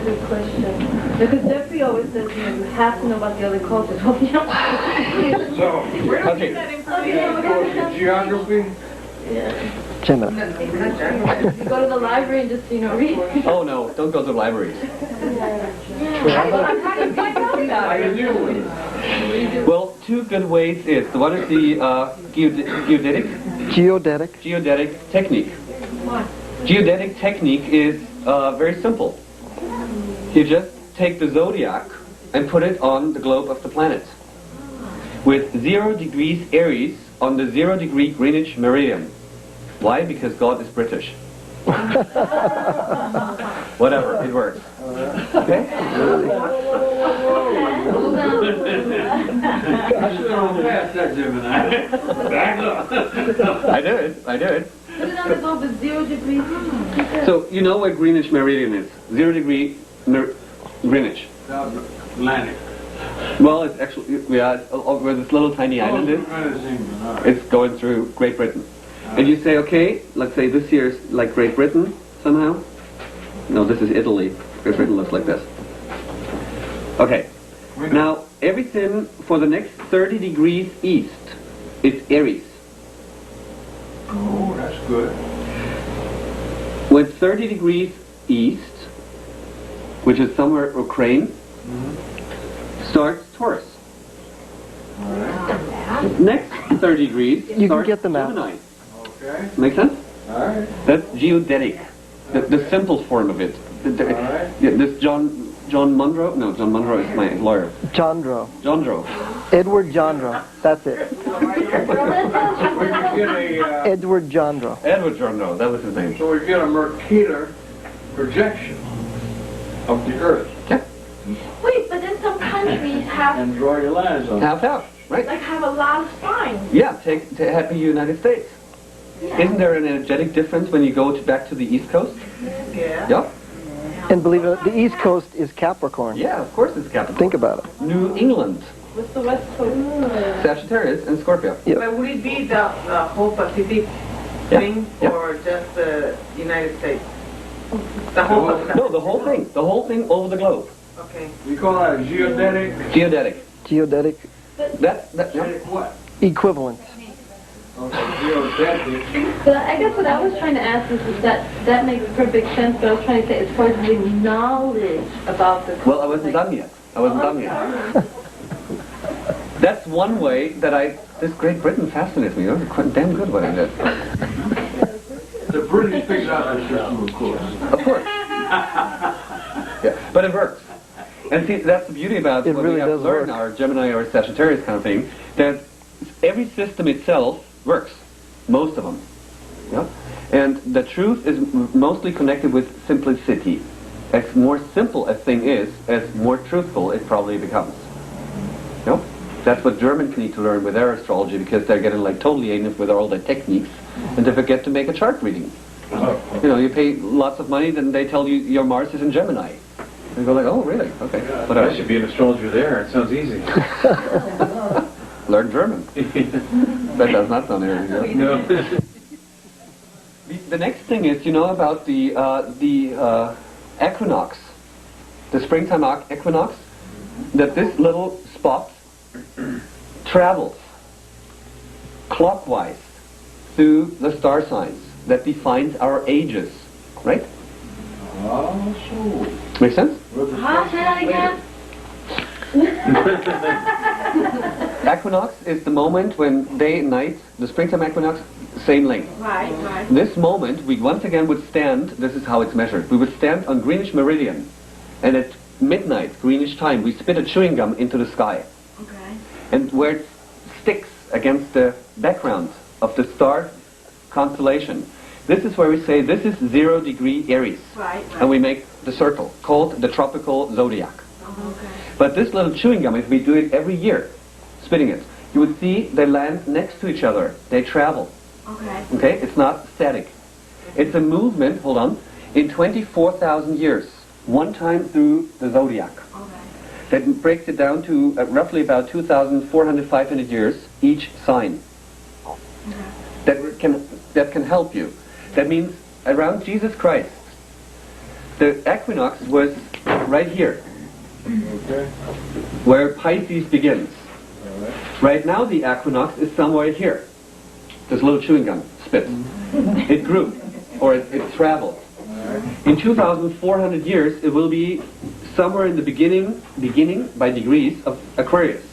good question. Because Jeffrey always says, you know, you have to know about the other cultures. Well, you know. So, Where do we okay. get that information? Geography? Yeah. Gemini. You go to the library and just, you know, read. Oh no, don't go to the libraries. How you doing? Well, two good ways is, the one is the geodetic technique. Geodetic technique is very simple. You just take the zodiac and put it on the globe of the planet. With 0 degrees Aries on the 0 degree Greenwich meridian. Why? Because God is British. Whatever, it works. Okay? I should have passed that, Gemini. Back up. I did. Put it on the globe with 0 degrees. So, you know where Greenwich meridian is? 0 degree Greenwich. Atlantic. Well, it's actually, yeah, it's where this little tiny island is. It's going through Great Britain. And you say, okay, let's say this here is like Great Britain somehow. No, this is Italy. Great Britain looks like this. Okay. Now, everything for the next 30 degrees east is Aries. Oh, that's good. When 30 degrees east, which is somewhere Ukraine, starts Taurus. Next 30 degrees You can starts get the map. Gemini. Okay. Make sense? All right. That's geodetic, the simple form of it. Alright. Yeah, this John Monroe? No, John Monroe is my lawyer. Jandro. Jandro. Edward Jandro. That's it. When you get a, Edward Jandro. Edward Jandro, that was his name. so we get a Mercator projection of the Earth Wait, but then some countries have, and draw your lines on it. Half, right? like, have a lot of signs. Yeah, take happy United States. Isn't there an energetic difference when you go back to the East Coast? Yeah. Yeah? And believe it or not, the East Coast is Capricorn. Yeah, of course it's Capricorn. Think about it. New England, What's the West Coast? Sagittarius, and Scorpio. Yep. But would it be the whole Pacific Yeah. thing Yeah. or just the United States? The whole Pacific? No, the whole thing over the globe. Okay. We call that geodetic. Geodetic. Geodetic Yeah. Geodetic what? equivalent. Okay, geodetic. But I guess what I was trying to ask is that makes perfect sense, but I was trying to say as far as the knowledge about the Well, I wasn't done yet. That's one way that this Great Britain fascinates me. It was quite damn good what I did. The British figured out the system, of course. Of course. Yeah, but it works. And see, that's the beauty about It what really we have to does learn, work. our Gemini or Sagittarius kind of thing, that every system itself works. Most of them. Yeah? And the truth is mostly connected with simplicity. As more simple a thing is, as more truthful it probably becomes. You know? That's what Germans need to learn with their astrology, because they're getting like totally anal with all the techniques, and they forget to make a chart reading. You know, you pay lots of money, then they tell you your Mars is in Gemini. And you go like, oh, really? Okay. Whatever. I should be an astrologer there. It sounds easy. Learn German. That does not sound easy. No. The next thing is, you know about the equinox, the springtime equinox, that this little spot travels clockwise through the star signs that defines our ages, right? Oh, so. Make sense? Huh? Say that again? Equinox is the moment when day and night, the springtime equinox, same length. Right. This moment, we once again would stand, this is how it's measured, we would stand on Greenwich meridian, and at midnight, Greenwich time, we spit a chewing gum into the sky. Okay. And where it sticks against the background of the star constellation, this is where we say this is 0 degree Aries. Right. And we make the circle, called the tropical zodiac. Okay. But this little chewing gum, if we do it every year, spitting it, you would see they land next to each other. They travel. Okay. Okay? It's not static. It's a movement, hold on, in 24,000 years, one time through the zodiac. Okay. That breaks it down to roughly about 2,400, 500 years, each sign. That can help you. That means around Jesus Christ, the equinox was right here, Okay. where Pisces begins. All right. Right now the equinox is somewhere here. This little chewing gum spit. It grew, or it traveled. In 2,400 years, it will be somewhere in the beginning by degrees of Aquarius.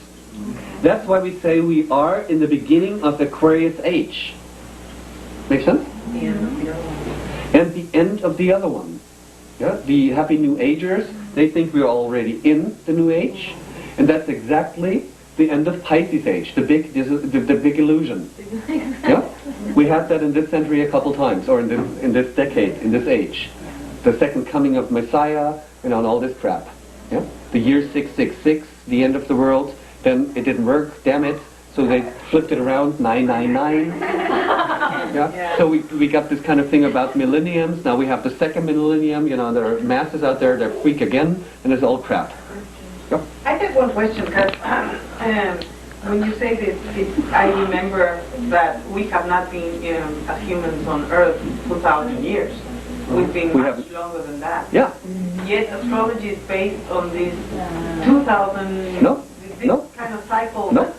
That's why we say we are in the beginning of the Aquarius age. Make sense? The end of the other one. And the end of the other one. Yeah? The happy New Agers, they think we're already in the New Age, and that's exactly the end of Pisces age, the big illusion. Yeah? We had that in this century a couple times, or in this decade, in this age. The second coming of Messiah, and all this crap. Yeah? The year 666, the end of the world, then it didn't work, damn it, so they flipped it around, 999. Yeah? So we got this kind of thing about millenniums. Now we have the second millennium, there are masses out there that freak again, and it's all crap. Yeah. I have one question, because when you say this, I remember that we have not been as humans on Earth 2,000 years. We've been We much haven't. longer than that. Yeah. Yet astrology is based on this 2,000, No. this No. kind of cycle. No.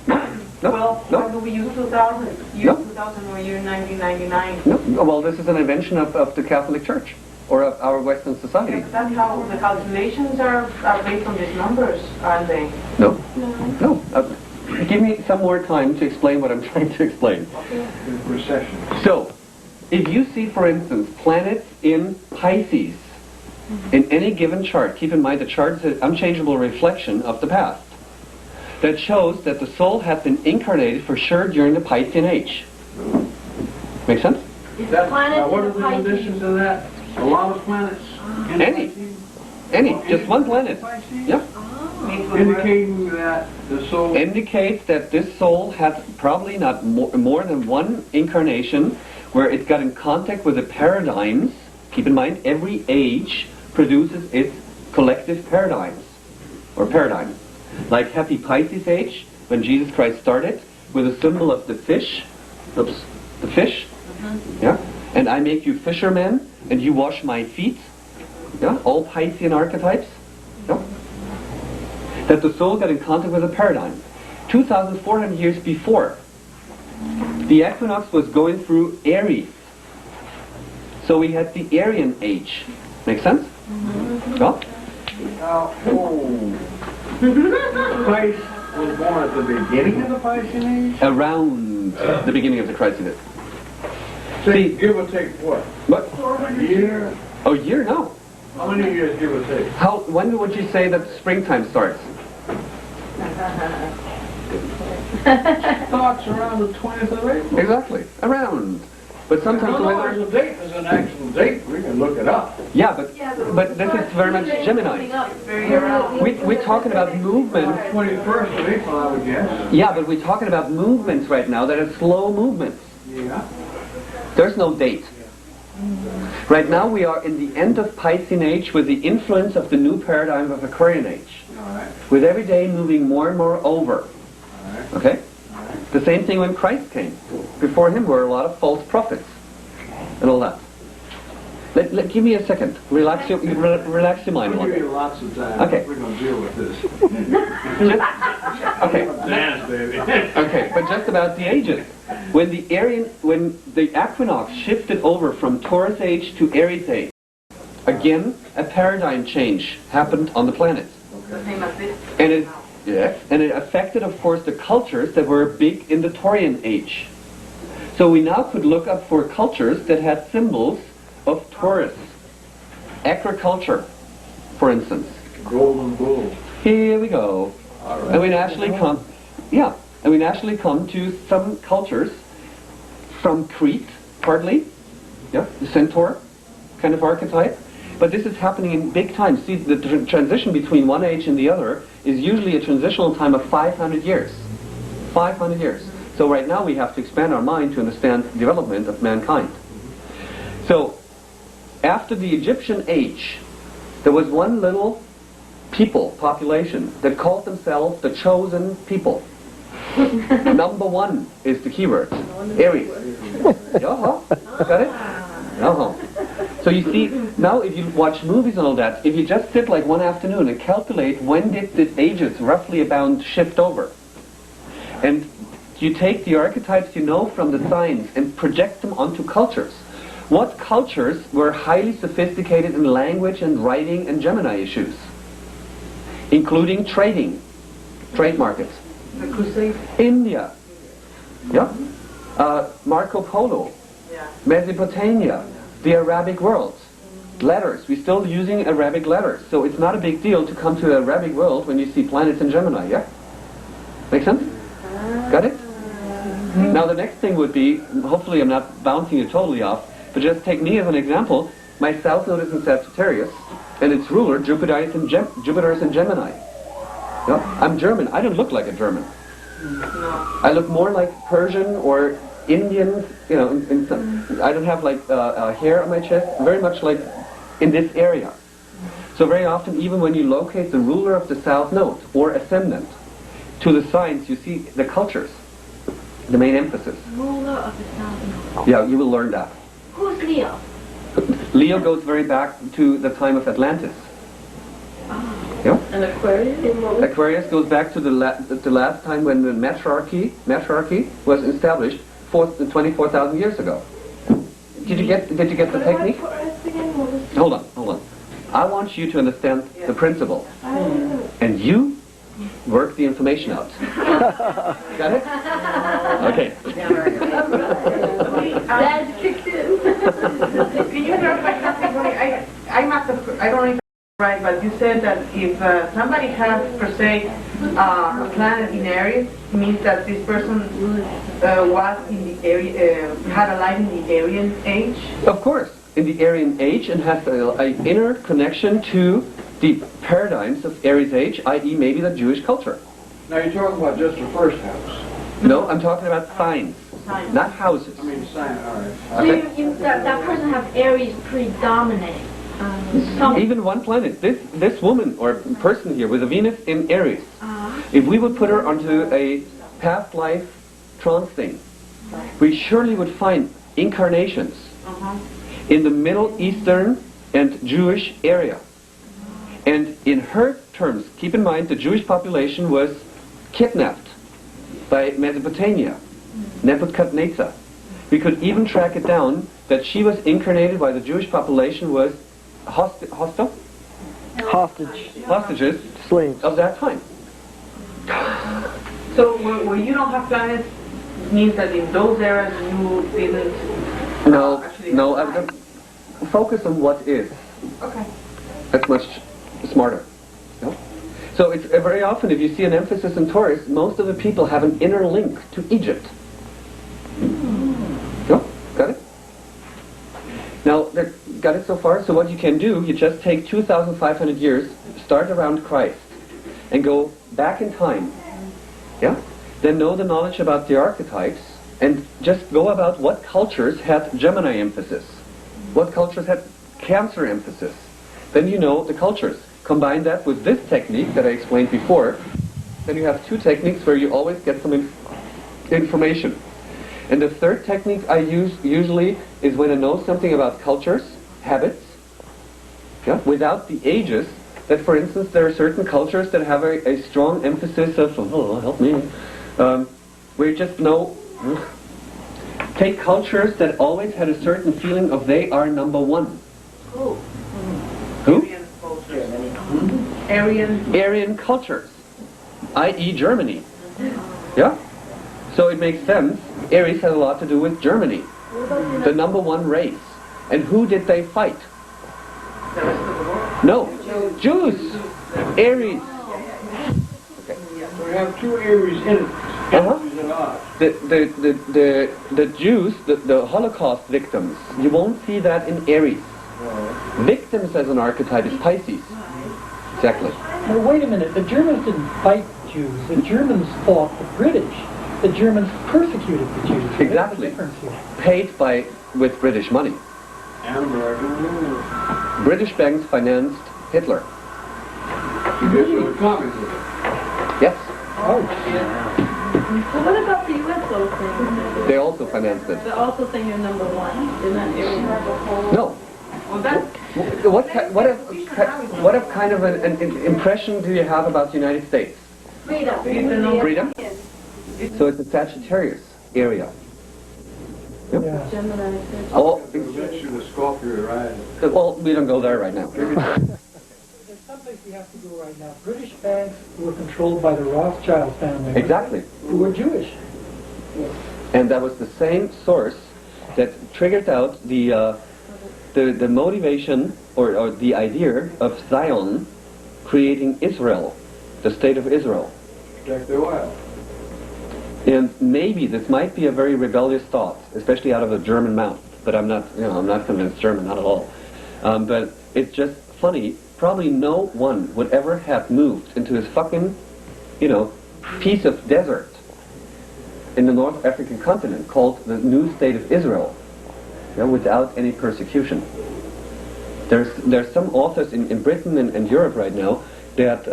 No. Well, No. why do we use 2,000? Year No. 2000 or year 1999? No. Well, this is an invention of the Catholic Church, or of our Western society. Because that's how the calculations are based on these numbers, aren't they? No. No. Give me some more time to explain what I'm trying to explain. Recession. So, if you see, for instance, planets in Pisces, in any given chart, keep in mind the chart is an unchangeable reflection of the past. That shows that the soul has been incarnated for sure during the Piscean age. Make sense? Now, what are the conditions of that? A lot of planets? in Any. Pisces? Any, just one planet. Pisces? Yep. Indicating that the soul... Indicates that this soul has probably not more than one incarnation where it got in contact with the paradigms. Keep in mind, every age produces its collective paradigms, or paradigm. Like Happy Pisces age, when Jesus Christ started, with a symbol of the fish. Oops, the fish. Yeah? And I make you fishermen, and you wash my feet. Yeah? All Piscean archetypes. Yeah? That the soul got in contact with a paradigm. 2,400 years before, the equinox was going through Aries. So we had the Aryan age. Make sense? Yeah? Now, Christ was born at the beginning of the Piscean age? Around the beginning of the crisis. Say, See- give or take what? What? A year? Oh, year? No. How many years, give or take? When would you say that springtime starts? Starts around the 20th of April. Exactly. Around. But sometimes the No, weather... there's a date, there's an actual date, we can look it up. Yeah, but this is very much Gemini. Very around. We're talking about movements. 21st of April, I would guess. Yeah, but we're talking about movements right now that are slow movements. Yeah. There's no date. Right now we are in the end of Piscean age with the influence of the new paradigm of Aquarian age. Alright, With every day moving more and more over. alright. Okay? The same thing when Christ came. Before him were a lot of false prophets and all that. Give me a second. Relax your mind a We'll little give bit. you lots of time. Okay. We're going to deal with this. Okay. Dance, baby. Okay, but just about the ages. When the equinox shifted over from Taurus age to Aries age, again a paradigm change happened on the planet. The same as this. And it affected, of course, the cultures that were big in the Taurian age. So we now could look up for cultures that had symbols of Taurus. Agriculture, for instance. Golden bull. Here we go. Alright. And we naturally come to some cultures from Crete, partly, yeah, the centaur kind of archetype. But this is happening in big time. See, the transition between one age and the other is usually a transitional time of 500 years. 500 years. So right now we have to expand our mind to understand the development of mankind. So, after the Egyptian age, there was one little population that called themselves the chosen people. Number one is the keyword. Aries. Uh-huh. Got it? Uh-huh. So you see, now if you watch movies and all that, if you just sit like one afternoon and calculate when did the ages roughly about shift over, and you take the archetypes you know from the signs and project them onto cultures. What cultures were highly sophisticated in language and writing and Gemini issues? Including trading, trade markets. The Crusade. India, yeah, Marco Polo, Yeah. Mesopotamia, the Arabic world, letters. We're still using Arabic letters, so it's not a big deal to come to the Arabic world when you see planets in Gemini. Yeah, make sense? Got it? Now the next thing would be, hopefully I'm not bouncing you totally off, but just take me as an example. My south node is in Sagittarius, and its ruler Jupiter is in Gemini. Yeah? I'm German. I don't look like a German. No. I look more like Persian or Indian, you know, I don't have like hair on my chest, very much like in this area. So very often, even when you locate the ruler of the south node or ascendant to the signs, you see the cultures, the main emphasis. Ruler of the south node. Yeah, you will learn that. Who's Leo? Leo goes very back to the time of Atlantis. Yeah? An Aquarius? Aquarius goes back to the last time when the matriarchy was established 24,000 years ago. Did you get the technique? Hold on. I want you to understand the principle, and you work the information out. Got it? Okay. Dad kicked in. Can you clarify something for me? I must have, I don't know if I'm right, but you said that if somebody has, per se, a planet in Aries, it means that this person was in the area, had a life in the Aryan age? Of course, in the Aryan age, and has an inner connection to the paradigms of Aries age, i.e. maybe the Jewish culture. Now you're talking about just the first house. No, I'm talking about signs, Signs. not houses. I mean, sign, all right. So that person have Aries predominate. Even one planet, this woman or person here with a Venus in Aries, if we would put her onto a past life trance thing, we surely would find incarnations in the Middle Eastern and Jewish area. And in her terms, keep in mind the Jewish population was kidnapped by Mesopotamia, Nebuchadnezzar. We could even track it down that she was incarnated by the Jewish population was hostages Slaves. of that time. So where you don't have planets means that in those eras you didn't actually have time. Focus on what is. Okay. That's much smarter. No? So it's very often, if you see an emphasis in Taurus, most of the people have an inner link to Egypt. No? Got it? Now, got it so far? So what you can do, you just take 2,500 years, start around Christ, and go back in time. Yeah? Then know the knowledge about the archetypes, and just go about what cultures had Gemini emphasis. What cultures had Cancer emphasis. Then you know the cultures. Combine that with this technique that I explained before, then you have two techniques where you always get some information. And the third technique I use usually is when I know something about cultures, habits, yeah, without the ages, that for instance there are certain cultures that have a strong emphasis of, oh, help me, where you just know, take cultures that always had a certain feeling of they are number one. Who? Who? Aryan cultures, i.e. Germany. Yeah? So it makes sense. Aries has a lot to do with Germany, the number one race. And who did they fight? The rest of the world? No, Jews. Aries. So we have two Aries in it. Uh-huh. Is at odds. The Jews, the Holocaust victims, you won't see that in Aries. Victims as an archetype is Pisces. Exactly. Now, wait a minute. The Germans didn't fight Jews. The Germans fought the British. The Germans persecuted the Jews. Exactly. There's a difference here. Paid with British money. And American. British banks financed Hitler. Because of the communism. Yes, Oh, So what about the U.S. those things? they also financed it. They're also saying you're number one. They're not Aries. No, Well, that's... What if kind of an impression do you have about the United States? Freedom. Freedom? So it's a Sagittarius area. Yep. Yeah. Gemini. Oh, Eventually the Scorpio ride. well, we don't go there right now. There's someplace we have to go right now. British banks were controlled by the Rothschild family. Exactly. Who were Jewish. And that was the same source that triggered out the motivation or the idea of Zion creating Israel, the state of Israel. Protect their wild. And maybe this might be a very rebellious thought, especially out of a German mouth. But I'm not convinced German, not at all. But it's just funny. Probably no one would ever have moved into this fucking, piece of desert in the North African continent called the new state of Israel, without any persecution. There's some authors in Britain and Europe right now that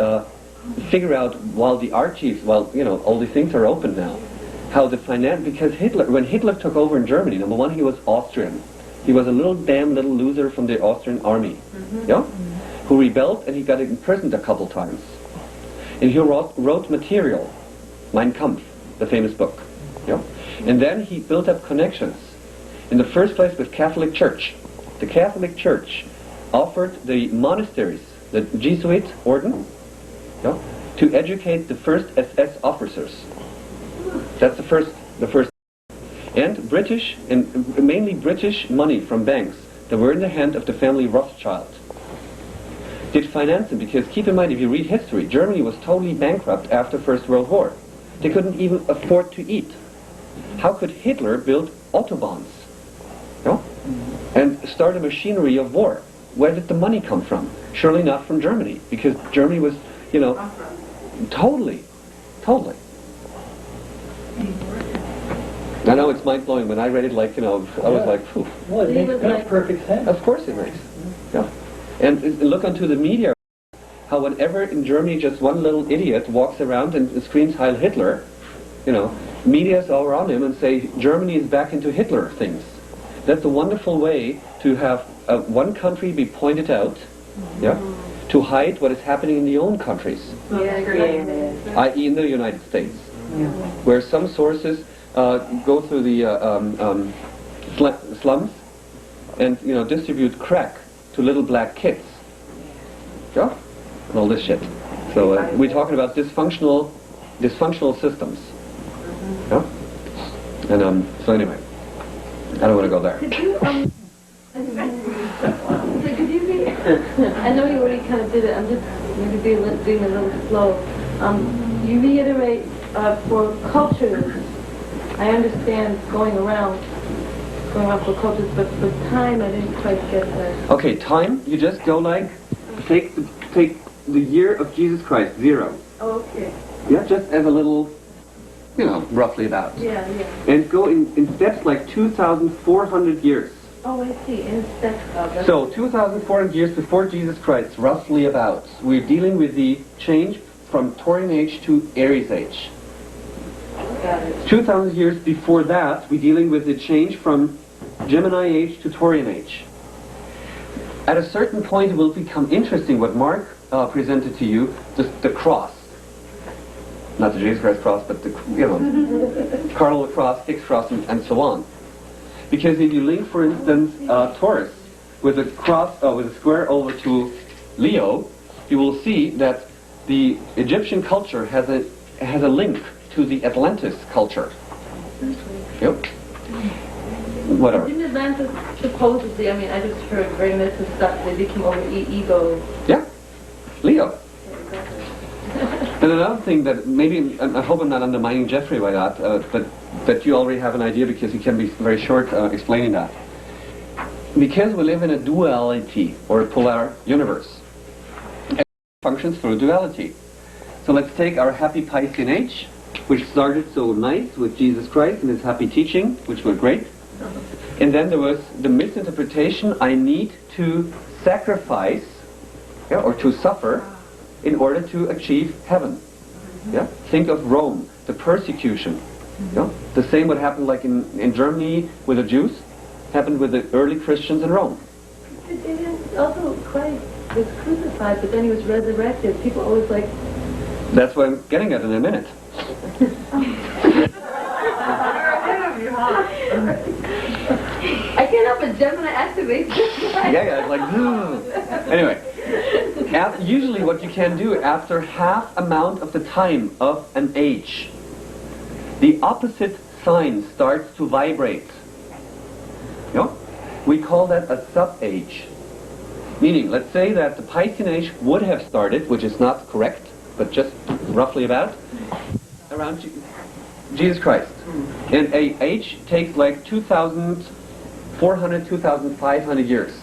figure out while the archives, all these things are open now, how the because when Hitler took over in Germany, number one, he was Austrian. He was a little loser from the Austrian army, who rebelled, and he got imprisoned a couple times. And he wrote material, Mein Kampf, the famous book. And then he built up connections. In the first place with Catholic Church. The Catholic Church offered the monasteries, the Jesuit order, to educate the first SS officers. That's the first. And British, and mainly British money from banks that were in the hand of the family Rothschild did finance them, because keep in mind, if you read history, Germany was totally bankrupt after First World War. They couldn't even afford to eat. How could Hitler build autobahns? And start a machinery of war? Where did the money come from? Surely not from Germany, because Germany was, totally. I know it's mind-blowing. When I read it, I was like, phew. Well, it makes perfect sense. Of course it makes. Yeah. And look onto the media, how whenever in Germany just one little idiot walks around and screams Heil Hitler, media's all around him and say Germany is back into Hitler things. That's a wonderful way to have one country be pointed out, to hide what is happening in the own countries, i.e. in the United States, where some sources go through the slums and distribute crack to little black kids, and all this shit. So we're talking about dysfunctional systems, and so anyway, I don't want to go there. Could you, I know you already kind of did it, I'm just maybe being a little slow. You reiterate for cultures, I understand going around for cultures, but for time I didn't quite get that. Okay, time, you just go take the year of Jesus Christ, 0. Oh, okay. Yeah, just as a little, roughly about. Yeah. And go in steps like 2,400 years. Oh, I see, in steps. So 2,400 years before Jesus Christ, roughly about, we're dealing with the change from Taurian age to Aries age. Got it. 2,000 years before that, we're dealing with the change from Gemini age to Taurian age. At a certain point, it will become interesting what Mark presented to you, the cross. Not the Jesus Christ cross, but the, cardinal cross, fixed cross, and so on. Because if you link, for instance, Taurus with a cross, with a square over to Leo, you will see that the Egyptian culture has a link to the Atlantis culture. Yep. Whatever. Didn't Atlantis supposedly, I just heard very innocent stuff, they became over ego. Yeah. Leo. And another thing that maybe, I hope I'm not undermining Jeffrey by that, but that you already have an idea because he can be very short explaining that. Because we live in a duality, or a polar universe, it functions through duality. So let's take our happy Piscean age, which started so nice with Jesus Christ and his happy teaching, which were great. And then there was the misinterpretation, I need to sacrifice, or to suffer, in order to achieve heaven. Think of Rome, the persecution. The same what happened like in Germany with the Jews, happened with the early Christians in Rome. It is also Christ was crucified, but then he was resurrected. People always like, That's what I'm getting at in a minute. I can't help it, Gemini activates. Yeah, it's like, anyway. Usually what you can do after half amount of the time of an age, the opposite sign starts to vibrate. You know? We call that a sub-age. Meaning, let's say that the Piscean age would have started, which is not correct, but just roughly about, around Jesus Christ. And a age takes like 2,400, 2,500 years.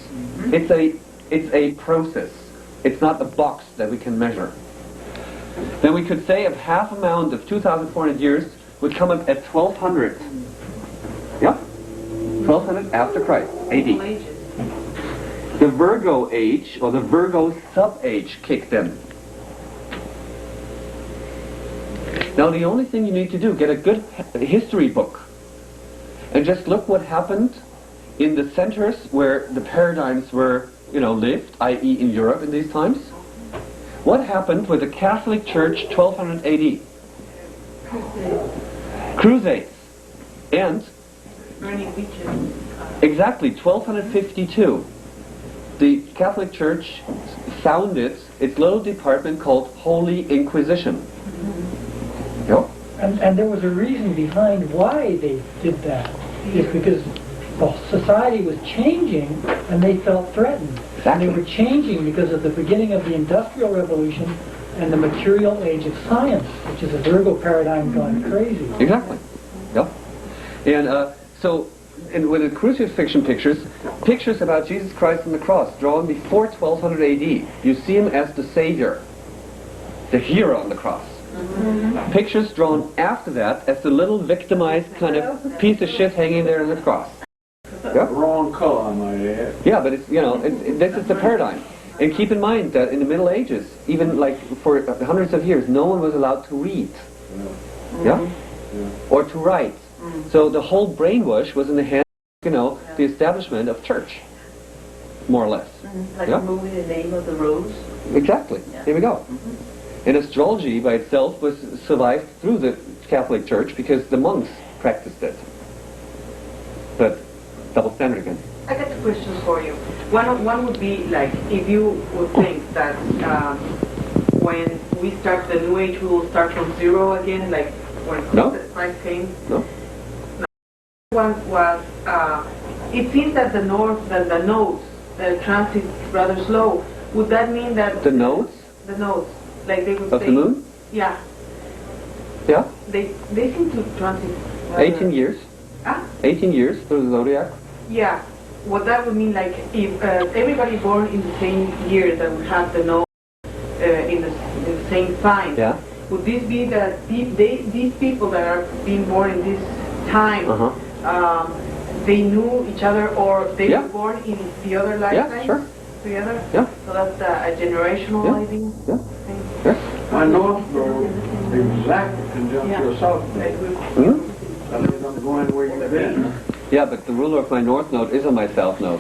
It's a process. It's not a box that we can measure. Then we could say of half amount of 2,400 years would come up at 1,200. Yeah? 1,200 after Christ, AD. The Virgo age, or the Virgo sub-age, kicked in. Now the only thing you need to do, get a good history book, and just look what happened in the centers where the paradigms were, lived, i.e. in Europe in these times. What happened with the Catholic Church 1200 AD? Crusades. And exactly 1252, the Catholic Church founded its little department called Holy Inquisition. Yep. And there was a reason behind why they did that. It's because the society was changing and they felt threatened. Exactly. And they were changing because of the beginning of the Industrial Revolution and the material age of science, which is a Virgo paradigm gone crazy. Exactly. Yep. And and with the crucifixion pictures about Jesus Christ on the cross, drawn before 1200 AD, you see him as the Savior, the hero on the cross. Pictures drawn after that as the little victimized kind of piece of shit hanging there on the cross. Yeah? Wrong color, I might add. Yeah, but it's, this is the paradigm. And keep in mind that in the Middle Ages, even like for hundreds of years, no one was allowed to read. Yeah? Or to write. So the whole brainwash was in the hands of, the establishment of church. More or less. Like Yeah? the movie The Name of the Rose. Exactly. Here we go. And astrology by itself was survived through the Catholic Church because the monks practiced it. But double standard again. I got two questions for you. One would be like, if you would think that when we start the new age, we will start from zero again, like when No. Christ came. No? One was, it seems that the nodes, the transit rather slow. Would that mean that The nodes the nodes, like they would of say, the moon? yeah, Yeah. they seem to transit. rather- 18 years. Ah? 18 years through the zodiac. Yeah. What that would mean, like, if everybody born in the same year that would have the node in the same sign, Yeah. would this be that these people that are being born in this time, they knew each other, or they Yeah. were born in the other lifetime sure. together? Yeah. So that's a generational, Yeah. I think. Yeah. thing. Yeah. My north node exactly conjunct your south Like node. we- Mhm. That means I'm going where you've been. Yeah, but the ruler of my north node is on my south node.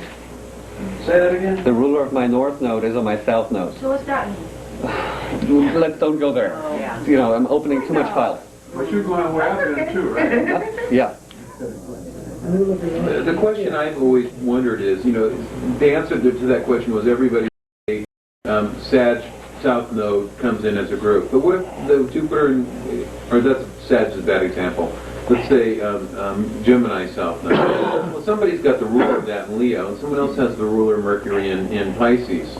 Say that again? The ruler of my north node is on my south node. So what's that mean? Let's don't go there. I'm opening too much file. But you're going where I've been too, right? Yeah. The question I've always wondered is, the answer to that question was everybody Sag South Node comes in as a group. But what if the Jupiter, or that's Sag is a bad example. Let's say Gemini South Node. Well, somebody's got the ruler of that in Leo, and someone else has the ruler Mercury in Pisces.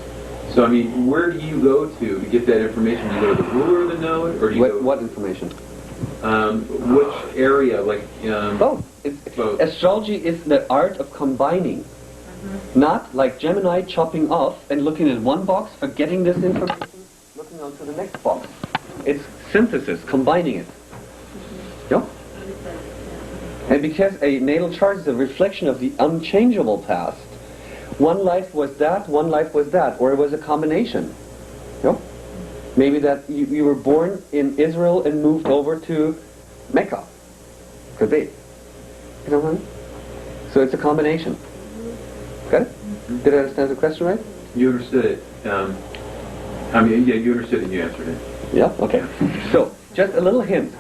So, I mean, where do you go to get that information? Do you go to the ruler of the node, or do you go... What information? Which area, like... Both. Both. Astrology is the art of combining. Not like Gemini chopping off and looking at one box, forgetting this information, looking on to the next box. It's synthesis, combining it. Yeah? And because a natal chart is a reflection of the unchangeable past, one life was that, one life was that, or it was a combination. Yeah? Maybe that you were born in Israel and moved over to Mecca. Could be. You know what I mean? So it's a combination. Got it? Did I understand the question right? You understood it. I mean, yeah, you understood it and you answered it. Yeah, okay. So, just a little hint.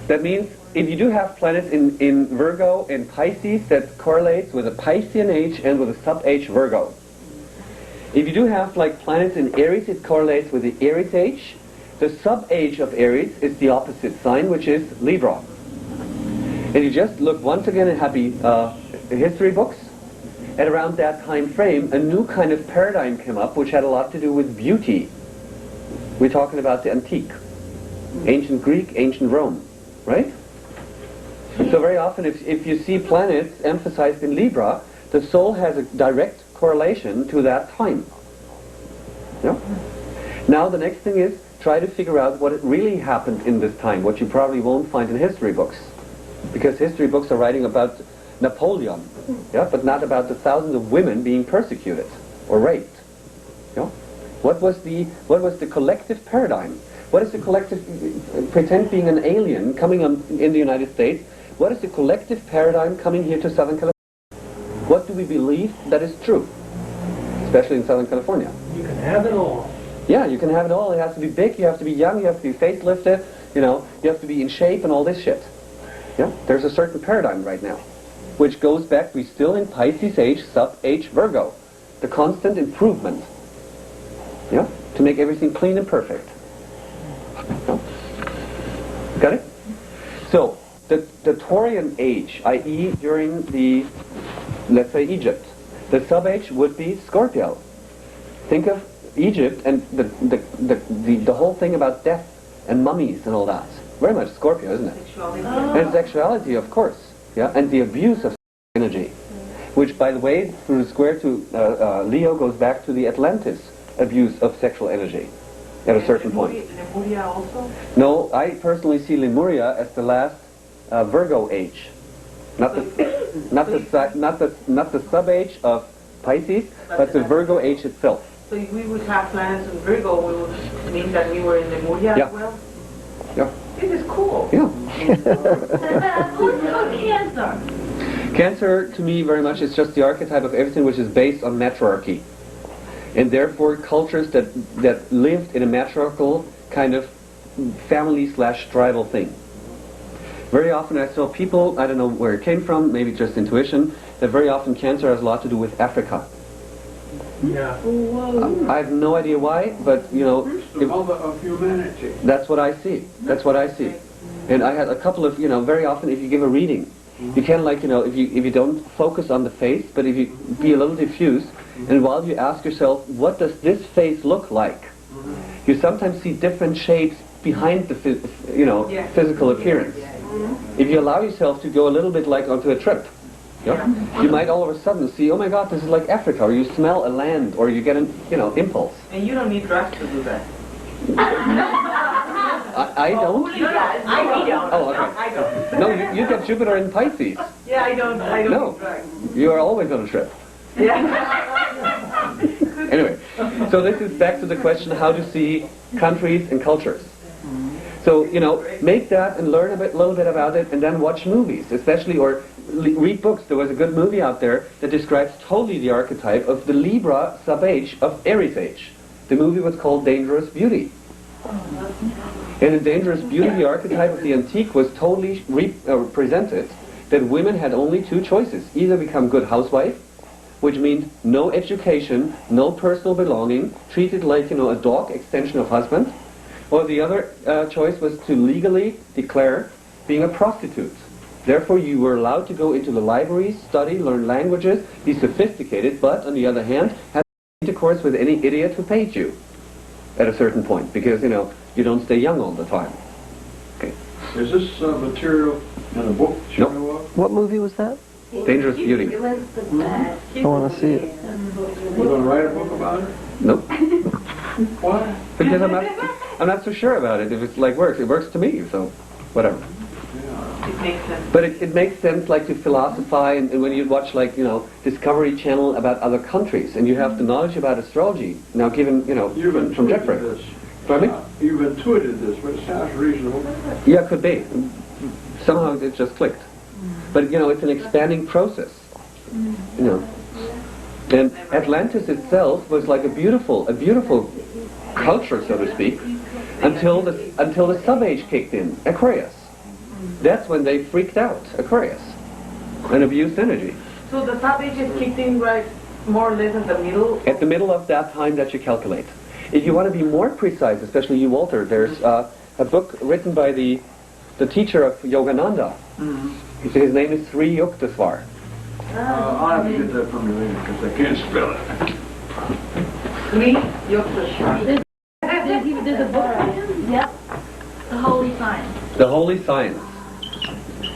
That means if you do have planets in Virgo and Pisces, that correlates with a Piscean age and with a sub-age Virgo. If you do have like planets in Aries, it correlates with the Aries age. The sub-age of Aries is the opposite sign, which is Libra. And you just look once again at happy history books. At around that time frame, a new kind of paradigm came up, which had a lot to do with beauty. We're talking about the antique, ancient Greek, ancient Rome, right? So very often, if you see planets emphasized in Libra, the soul has a direct correlation to that time. Yeah? Now the next thing is, try to figure out what really happened in this time, what you probably won't find in history books. Because history books are writing about Napoleon, yeah, but not about the thousands of women being persecuted or raped. Yeah? What was the collective paradigm? What is the collective, pretend being an alien coming in the United States, what is the collective paradigm coming here to Southern California? What do we believe that is true? Especially in Southern California. You can have it all. Yeah, you can have it all. It has to be big, you have to be young, you have to be facelifted, you know, you have to be in shape and all this shit. Yeah? There's a certain paradigm right now, which goes back, we're still in Pisces age, sub-age Virgo. The constant improvement. Yeah? To make everything clean and perfect. Yeah? Got it? So, the Taurian age, i.e. during the, let's say Egypt, the sub-age would be Scorpio. Think of Egypt and the whole thing about death and mummies and all that. Very much Scorpio, isn't it? And sexuality, of course. Yeah, and the abuse of energy, which, by the way, through the square to Leo goes back to the Atlantis abuse of sexual energy at a certain point. Lemuria also? No, I personally see Lemuria as the last Virgo age, not the sub age of Pisces, but the Virgo age itself. So if we would have planets in Virgo, we would mean that we were in Lemuria Yeah. as well? Yeah. This is cool. Yeah. Who's Cancer? Cancer, to me, very much is just the archetype of everything which is based on matriarchy. And therefore, cultures that lived in a matriarchal kind of family/tribal thing. Very often I saw people, I don't know where it came from, maybe just intuition, that very often Cancer has a lot to do with Africa. Yeah. I have no idea why, but, you know, The mother of humanity. that's what I see. That's what I see. And I had a couple of, you know, very often if you give a reading, you can, like, you know, if you don't focus on the face, but if you be a little diffuse, and while you ask yourself, what does this face look like? You sometimes see different shapes behind the, physical appearance. If you allow yourself to go a little bit like onto a trip, you might all of a sudden see, oh my God, this is like Africa, or you smell a land, or you get an, impulse. And you don't need drugs to do that. I don't? I don't. Oh, okay. I don't. No, you get Jupiter in Pisces. Yeah, I don't No. need drugs. You are always on a trip. Yeah. Anyway, so this is back to the question how to see countries and cultures. So, make that and learn a little bit about it, and then watch movies, especially, or read books. There was a good movie out there that describes totally the archetype of the Libra sub-age of Aries age. The movie was called Dangerous Beauty. And in Dangerous Beauty, the archetype of the antique was totally presented that women had only two choices. Either become good housewife, which means no education, no personal belonging, treated like, a dog extension of husband, or the other choice was to legally declare being a prostitute. Therefore, you were allowed to go into the libraries, study, learn languages, be sophisticated, but on the other hand, have intercourse with any idiot who paid you at a certain point, because, you don't stay young all the time. Okay. Is this material in a book that you Nope. know of? What movie was that? Dangerous Beauty. I want to see it. You going to write a book about it? Nope. Why? Because I'm not so sure about it. If it's like works, it works to me, so whatever. It makes sense. But it makes sense, like, to philosophize, and when you watch, like, Discovery Channel about other countries, and you have the knowledge about astrology, now given, You've from intuited Jeffrey. this. Pardon me? You've intuited this, but it sounds reasonable. Yeah, it could be. Somehow it just clicked. But, it's an expanding process. And Atlantis itself was like a beautiful culture, so to speak, until the sub-age kicked in, Aquarius. That's when they freaked out, Aquarius, and abused energy. So the sub-ages kicked in right more or less in the middle? At the middle of that time that you calculate. If you want to be more precise, especially you, Walter, there's a book written by the teacher of Yogananda. His name is Sri Yukteswar. I'll have to get that from you later because I can't spell it. There's a book by him? Yep. The Holy Sign. The Holy Science.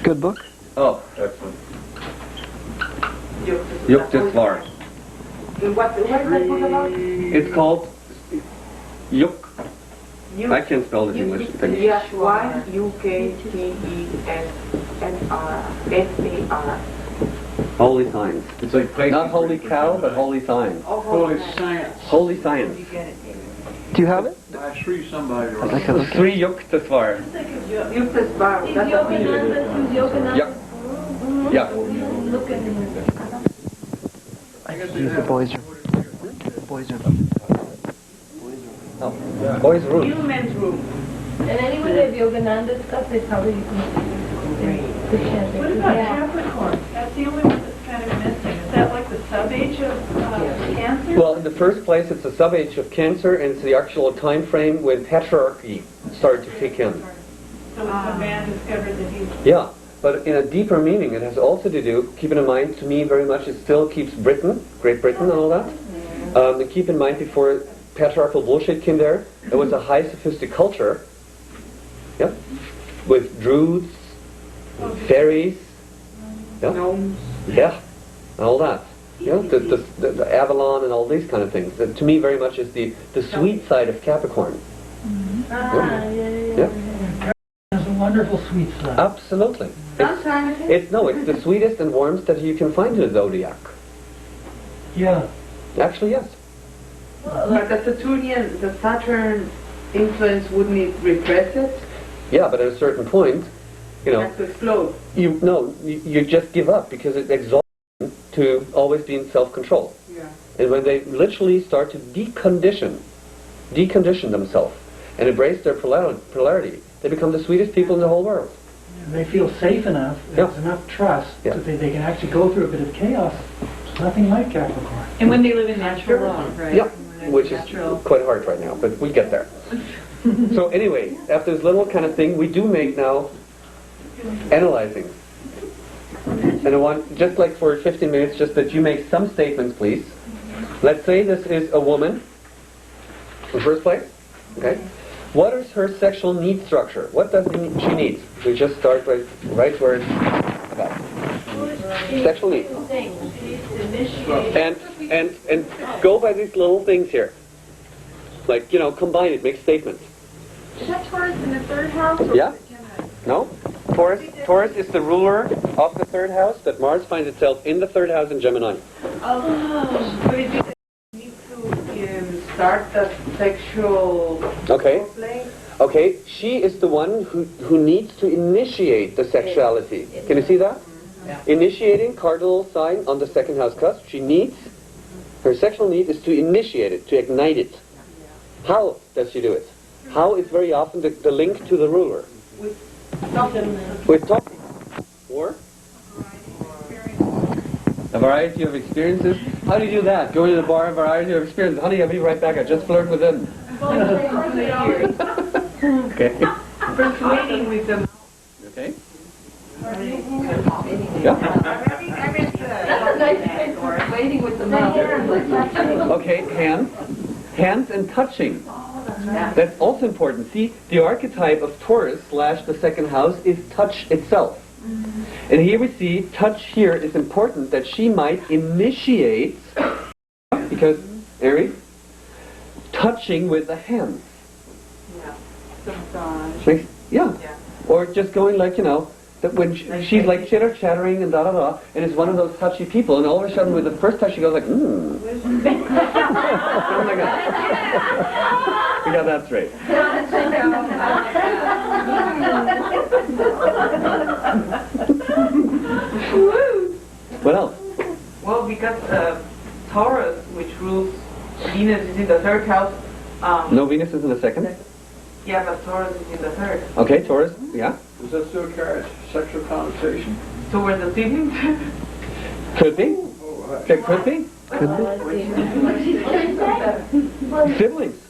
Good book. Oh, excellent. Yukteswar. What is that book about? It's called Yuk. I can't spell this English thing. Yes, Yukteswar. Holy Science. It's like placing Not holy cow, but holy science. Holy science. Holy Science. Do you have it? I Sri somebody. I'd like to look at it. Sri Yukteswar. Yukteswar. That's what we Yogananda, who's Yogananda? Yeah. Yeah. Look at him. Use the boys' room. Boys' room. Oh. Boys' room. Human's room. And anyway, they have Yogananda stuff, they probably you can the chanting. What about Capricorn? That's the only one that's kind of missing. Is that like the sub-age of Cancer? Well, in the first place, it's the sub-age of Cancer, and it's the actual time frame when patriarchy started to kick in. So it's a man discovered that he's... Yeah, but in a deeper meaning, it has also to do, keep in mind, to me very much, it still keeps Britain, Great Britain and all that. And keep in mind, before patriarchal bullshit came there, it was a high sophisticated culture, yeah, with druids, fairies, yeah, yeah, and all that. You know, the Avalon and all these kind of things. That to me very much is the sweet side of Capricorn. Yeah. It's a wonderful sweet side. Absolutely. It's the sweetest and warmest that you can find in the zodiac. Yeah. Actually, yes. But the Saturn influence wouldn't repress it? Yeah, but at a certain point, you It know, has to explode. you just give up because it exalts them to always be in self-control. Yeah. And when they literally start to decondition themselves and embrace their polarity, they become the sweetest people in the whole world. They feel safe enough, there's Yeah. enough trust Yeah. that they can actually go through a bit of chaos. It's nothing like Capricorn. And when they live in natural law, right? Yeah, which is quite hard right now, but we get there. So anyway, after this little kind of thing, we do make now analyzing. And I want, just like for 15 minutes, just that you make some statements, please. Let's say this is a woman, in the first place, okay? What is her sexual need structure? What does she need? We just start right where it's about. Sexual needs. And go by these little things here. Like, you know, combine it, make statements. Is that Taurus in the third house? Or Yeah? is it Gemini? No? Taurus is the ruler of the third house, but Mars finds itself in the third house in Gemini. But it just needs to start the sexual Okay? play. Okay, she is the one who needs to initiate the sexuality. Can you see that? Initiating, cardinal sign on the second house cusp. She needs, her sexual need is to initiate it, to ignite it. How does she do it? How is very often the link to the ruler? With talking. Or? A variety of experiences. How do you do that? Go to the bar, a variety of experiences. Honey, I'll be right back. I just flirted with him. Okay. Persuading with them. Okay. Yeah. That's a nice place, waiting with the mouth. Okay, hands and touching. That's also important. See, the archetype of Taurus / the second house is touch itself. And here we see touch here is important that she might initiate, because Aries, touching with the hands. Yeah. Or just going like, you know, that when she's like chattering and da-da-da, and is one of those touchy people, and all of a sudden with the first touch she goes like, oh my God. We got that straight. What else? Well, because Taurus, which rules Venus, is in the third house. No, Venus is in the second. Yeah, but Taurus is in the third. Okay, Taurus, yeah. Does that still carry sexual connotation? So were the siblings? Could be. It could be. Siblings.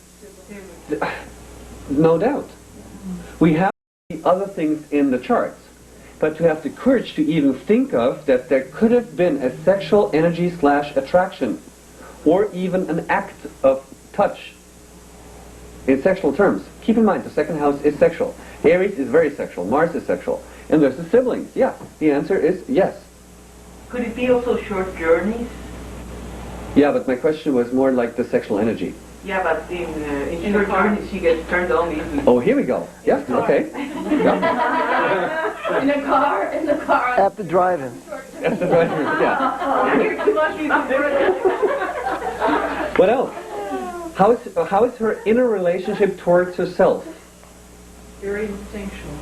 No doubt. We have the other things in the charts, but to have the courage to even think of that there could have been a sexual energy / attraction, or even an act of touch in sexual terms. Keep in mind, the second house is sexual. Aries is very sexual. Mars is sexual. And there's the siblings. Yeah, the answer is yes. Could it be also short journeys? Yeah, but my question was more like the sexual energy. Yeah, but in short journeys she gets turned on easily. Oh, here we go. Yeah, okay. Yeah. In a car, At the drive-in. That's the driver. Yeah. What else? How is her inner relationship towards herself? Very instinctual.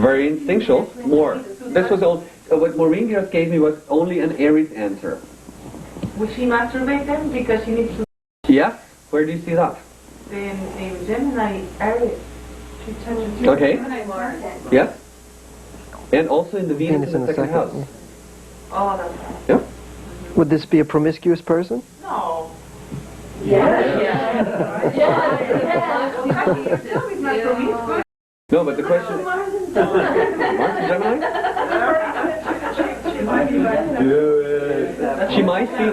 Very instinctual. More. This was all. What Maureen just gave me was only an Aries answer. Would she masturbate then? Because she needs to. Yes. Where do you see that? In Gemini, Aries. She touches Okay. Gemini Mars. Yes. And also in the Venus in the second house. Oh, that's. Yeah. Would this be a promiscuous person? No. No, but the question. Mars and Gemini. She might be.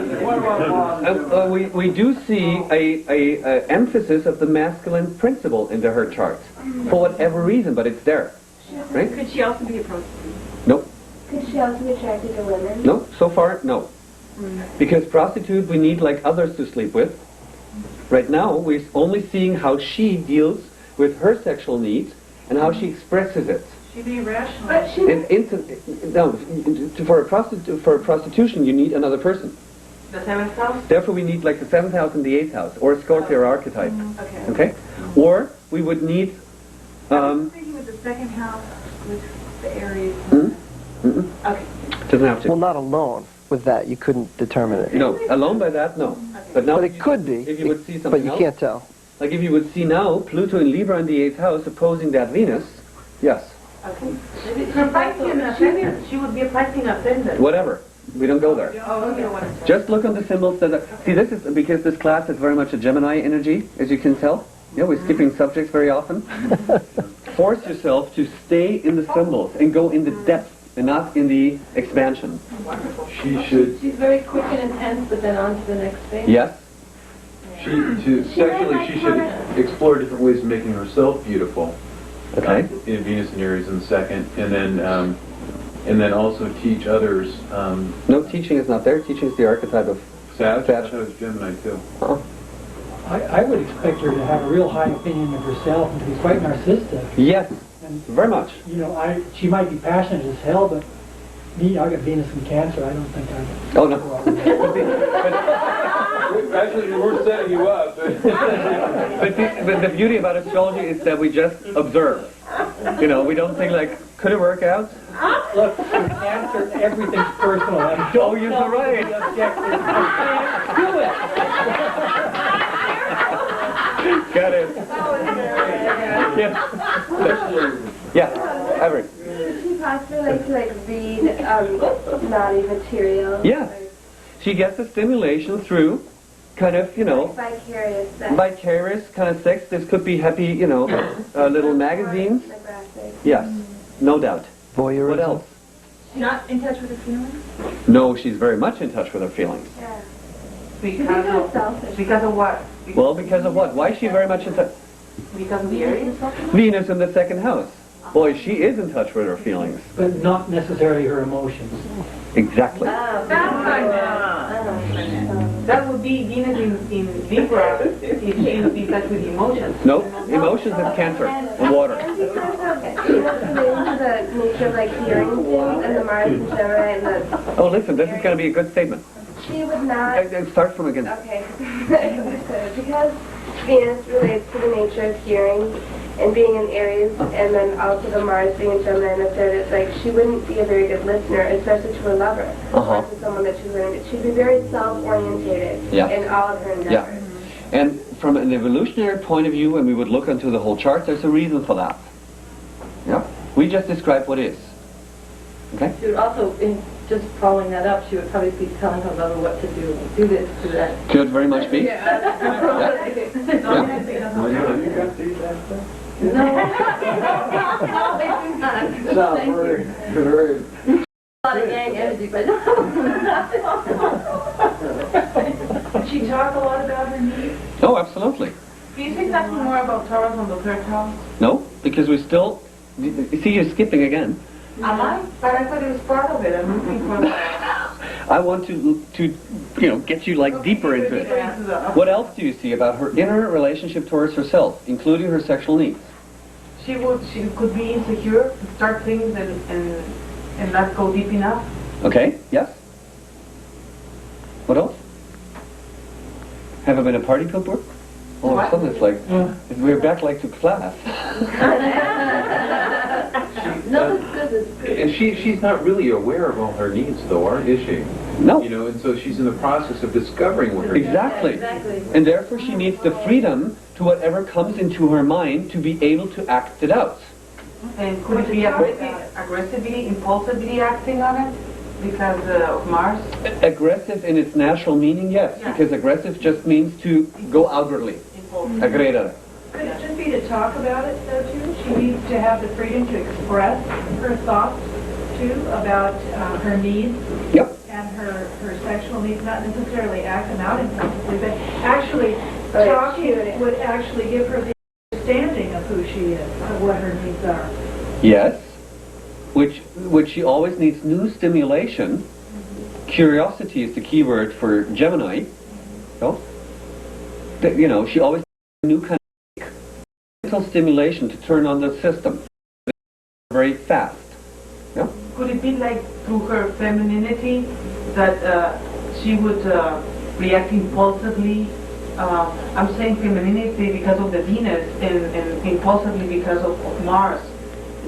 We do see a emphasis of the masculine principle into her chart, for whatever reason, but it's there, right? Could she also be a prostitute? Nope. Could she also be attracted to women? No. So far, no. Because prostitute we need like others to sleep with. Right now, we're only seeing how she deals with her sexual needs and how she expresses it. She'd be irrational. But she For a prostitution, you need another person. The seventh house? Therefore, we need like the 7th house and the 8th house, or a Scorpio archetype. Okay. Okay? Or we would need. I'm thinking with the second house with the Aries. Okay. Doesn't have to. Well, not alone. With that, you couldn't determine it. No, alone by that, no. But now, But it could be. if you would see something But you else, can't tell. like if you would see now Pluto in Libra in the 8th house opposing that Venus, yes, Okay. Her Piscean ascendant. She would be a Piscean ascendant. whatever. We don't go there. Oh, okay. What is that? Just look on the symbols that are, see, this is because this class is very much a Gemini energy, as you can tell. Yeah, we're skipping subjects very often. Force yourself to stay in the symbols and go in the depth and not in the expansion. She should, She's very quick and intense, but then on to the next phase. Yes? Sexually, she should explore different ways of making herself beautiful. Okay. In Venus and Aries in the second, and then also teach others. No, teaching is not there. Teaching is the archetype of Sag. Sag. I thought it was Gemini too. I would expect her to have a real high opinion of herself and to be quite narcissistic. Yes, And, very much. you know, she might be passionate as hell, but me, I got Venus in Cancer. I don't think I. Oh, no. Actually, we're setting you up. But the beauty about astrology is that we just observe. You know, we don't think like, could it work out? Look, with Cancer, everything's personal. And Oh, you're so right. be objective. Do it. Got it. Yeah. Yeah, Avery. Could she possibly like to read naughty material? Yeah. She gets the stimulation through kind of, you know, Vicarious sex. vicarious kind of sex. This could be happy, you know, little magazines. Pornographic. Yes, no doubt. Voyeurism. What else? Not in touch with her feelings? No, she's very much in touch with her feelings. Yeah. Because of what? Well, because of what? Why is she very much in touch? Because of the Aries? Venus in the second house. Boy, she is in touch with her feelings. But not necessarily her emotions. Exactly. That would be Venus in Libra if she would be in touch with emotions. No, emotions is Cancer and water. She was related to the nature of hearing things and the Mars and Gemini and the... Oh, listen, this is going to be a good statement. She would not... Start from again. Okay. Because Venus relates to the nature of hearing, and being in Aries, and then also the Mars being in Gemini in the third, it's like she wouldn't be a very good listener, especially to her lover, or to someone that she's learning. She'd be very self-orientated Yeah. in all of her endeavors. Yeah. And from an evolutionary point of view, when we would look into the whole chart, there's a reason for that. Yeah. We just describe what is. Okay? She would also, in just following that up, she would probably be telling her lover what to do. Do this, do that. Could very much be. Yeah. No. It's not very, very. A lot of yang energy, but Did she talk a lot about her needs? Oh, absolutely. Can you say something more about Taurus on the third house? No, because we still. You see, you're skipping again. Am I? But I thought it was part of it. I'm looking for that. I want to get you like deeper into it. What else do you see about her inner relationship towards herself, including her sexual needs? She could be insecure, start things and not go deep enough. Okay. Yes. What else? Have I been a party pooper? All of a sudden it's like we're back like to class. no, that's good. That's good. And she's not really aware of all her needs, though, is she? No. You know, and so she's in the process of discovering what her needs Exactly. Exactly. And therefore she needs the freedom to whatever comes into her mind to be able to act it out. And could it be aggressively, impulsively acting on it because of Mars? Aggressive in its natural meaning, yes, Yeah. because aggressive just means to go outwardly. Aggreder. Could it just be to talk about it, though, too? She needs to have the freedom to express her thoughts, too, about her needs Yep. and her sexual needs, not necessarily act them out impulsively, but actually Right. talking would actually give her the understanding of who she is, of what her needs are. Yes. Which she always needs new stimulation. Curiosity is the key word for Gemini. So, she always needs a new kind of mental stimulation to turn on the system very fast. Yeah? Could it be like through her femininity that she would react impulsively? I'm saying femininity because of the Venus and impulsively because of Mars.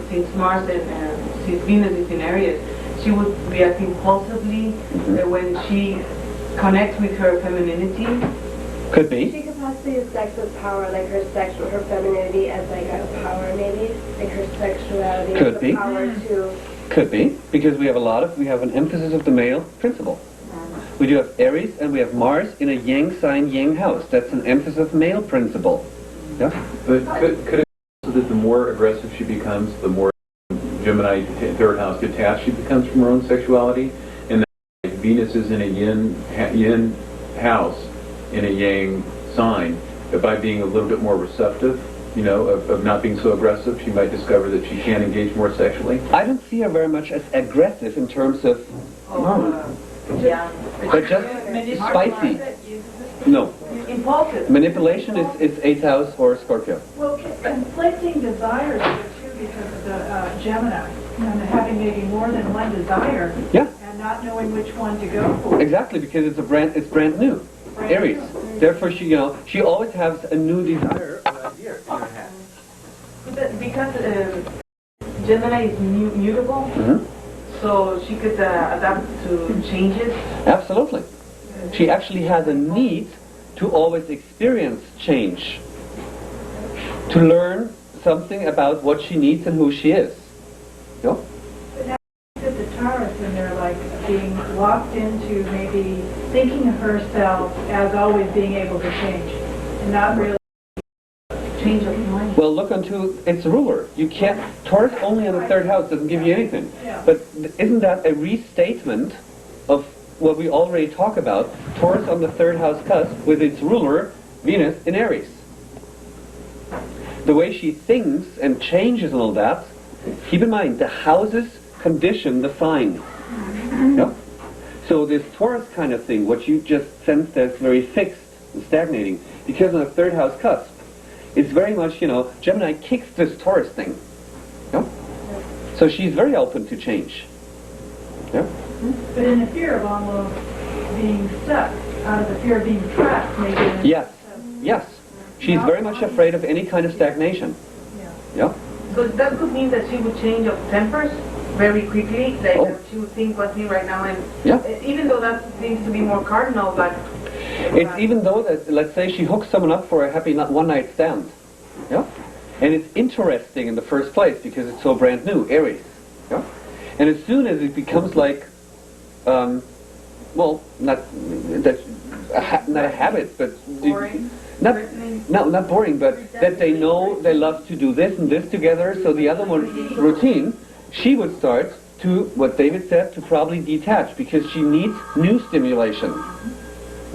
Since Mars and since Venus is in Aries, she would react impulsively when she connects with her femininity. Could be. She could possibly use sex with power, like her femininity as like a power maybe, like her sexuality Could as be. a power to... Could be, because we have an emphasis of the male principle. We do have Aries and we have Mars in a yang sign, yang house. That's an emphasis of male principle. Yeah? But could it be so that the more aggressive she becomes, the more Gemini third house detached she becomes from her own sexuality? And that Venus is in a yin house, in a yang sign, that by being a little bit more receptive, of not being so aggressive, she might discover that she can engage more sexually? I don't see her very much as aggressive in terms of, but just spicy. No. Impulsive. Manipulation is 8th house or Scorpio. Well, conflicting desires here, too, because of the Gemini, and having maybe more than one desire, Yeah, and not knowing which one to go for. exactly, because it's brand new. Aries. Therefore, she always has a new desire or idea in her head. Because Gemini is mutable, so she could adapt to changes. Absolutely. She actually has a need to always experience change, to learn something about what she needs and who she is. But now at the Taurus, and they're like being locked into maybe thinking of herself as always being able to change, and not really Change of mind. Well, look onto its ruler. You can't, Taurus only in the 3rd house doesn't give you anything. Yeah. But isn't that a restatement of what we already talk about? Taurus on the 3rd house cusp with its ruler, Venus in Aries. The way she thinks and changes and all that, keep in mind, the houses condition the sign. Yeah? So this Taurus kind of thing, what you just sensed as very fixed and stagnating, because on the 3rd house cusp, it's very much, Gemini kicks this Taurus thing. Yeah? So she's very open to change. Yeah? but in the fear of almost being stuck, out of the fear of being trapped, maybe. Yes. Yes. She's very much afraid of any kind of stagnation. Yeah. Yeah. So that could mean that she would change of tempers very quickly, like Oh. that she would think what's me right now, and Yeah. even though that seems to be more cardinal, but It's even though that, let's say she hooks someone up for a happy one-night stand. Yeah. And it's interesting in the first place because it's so brand new, Aries. Yeah. And as soon as it becomes like, well, not a habit, but boring. not boring, but that they know they love to do this and this together. So the other one, routine, she would start to, what David said, to probably detach because she needs new stimulation.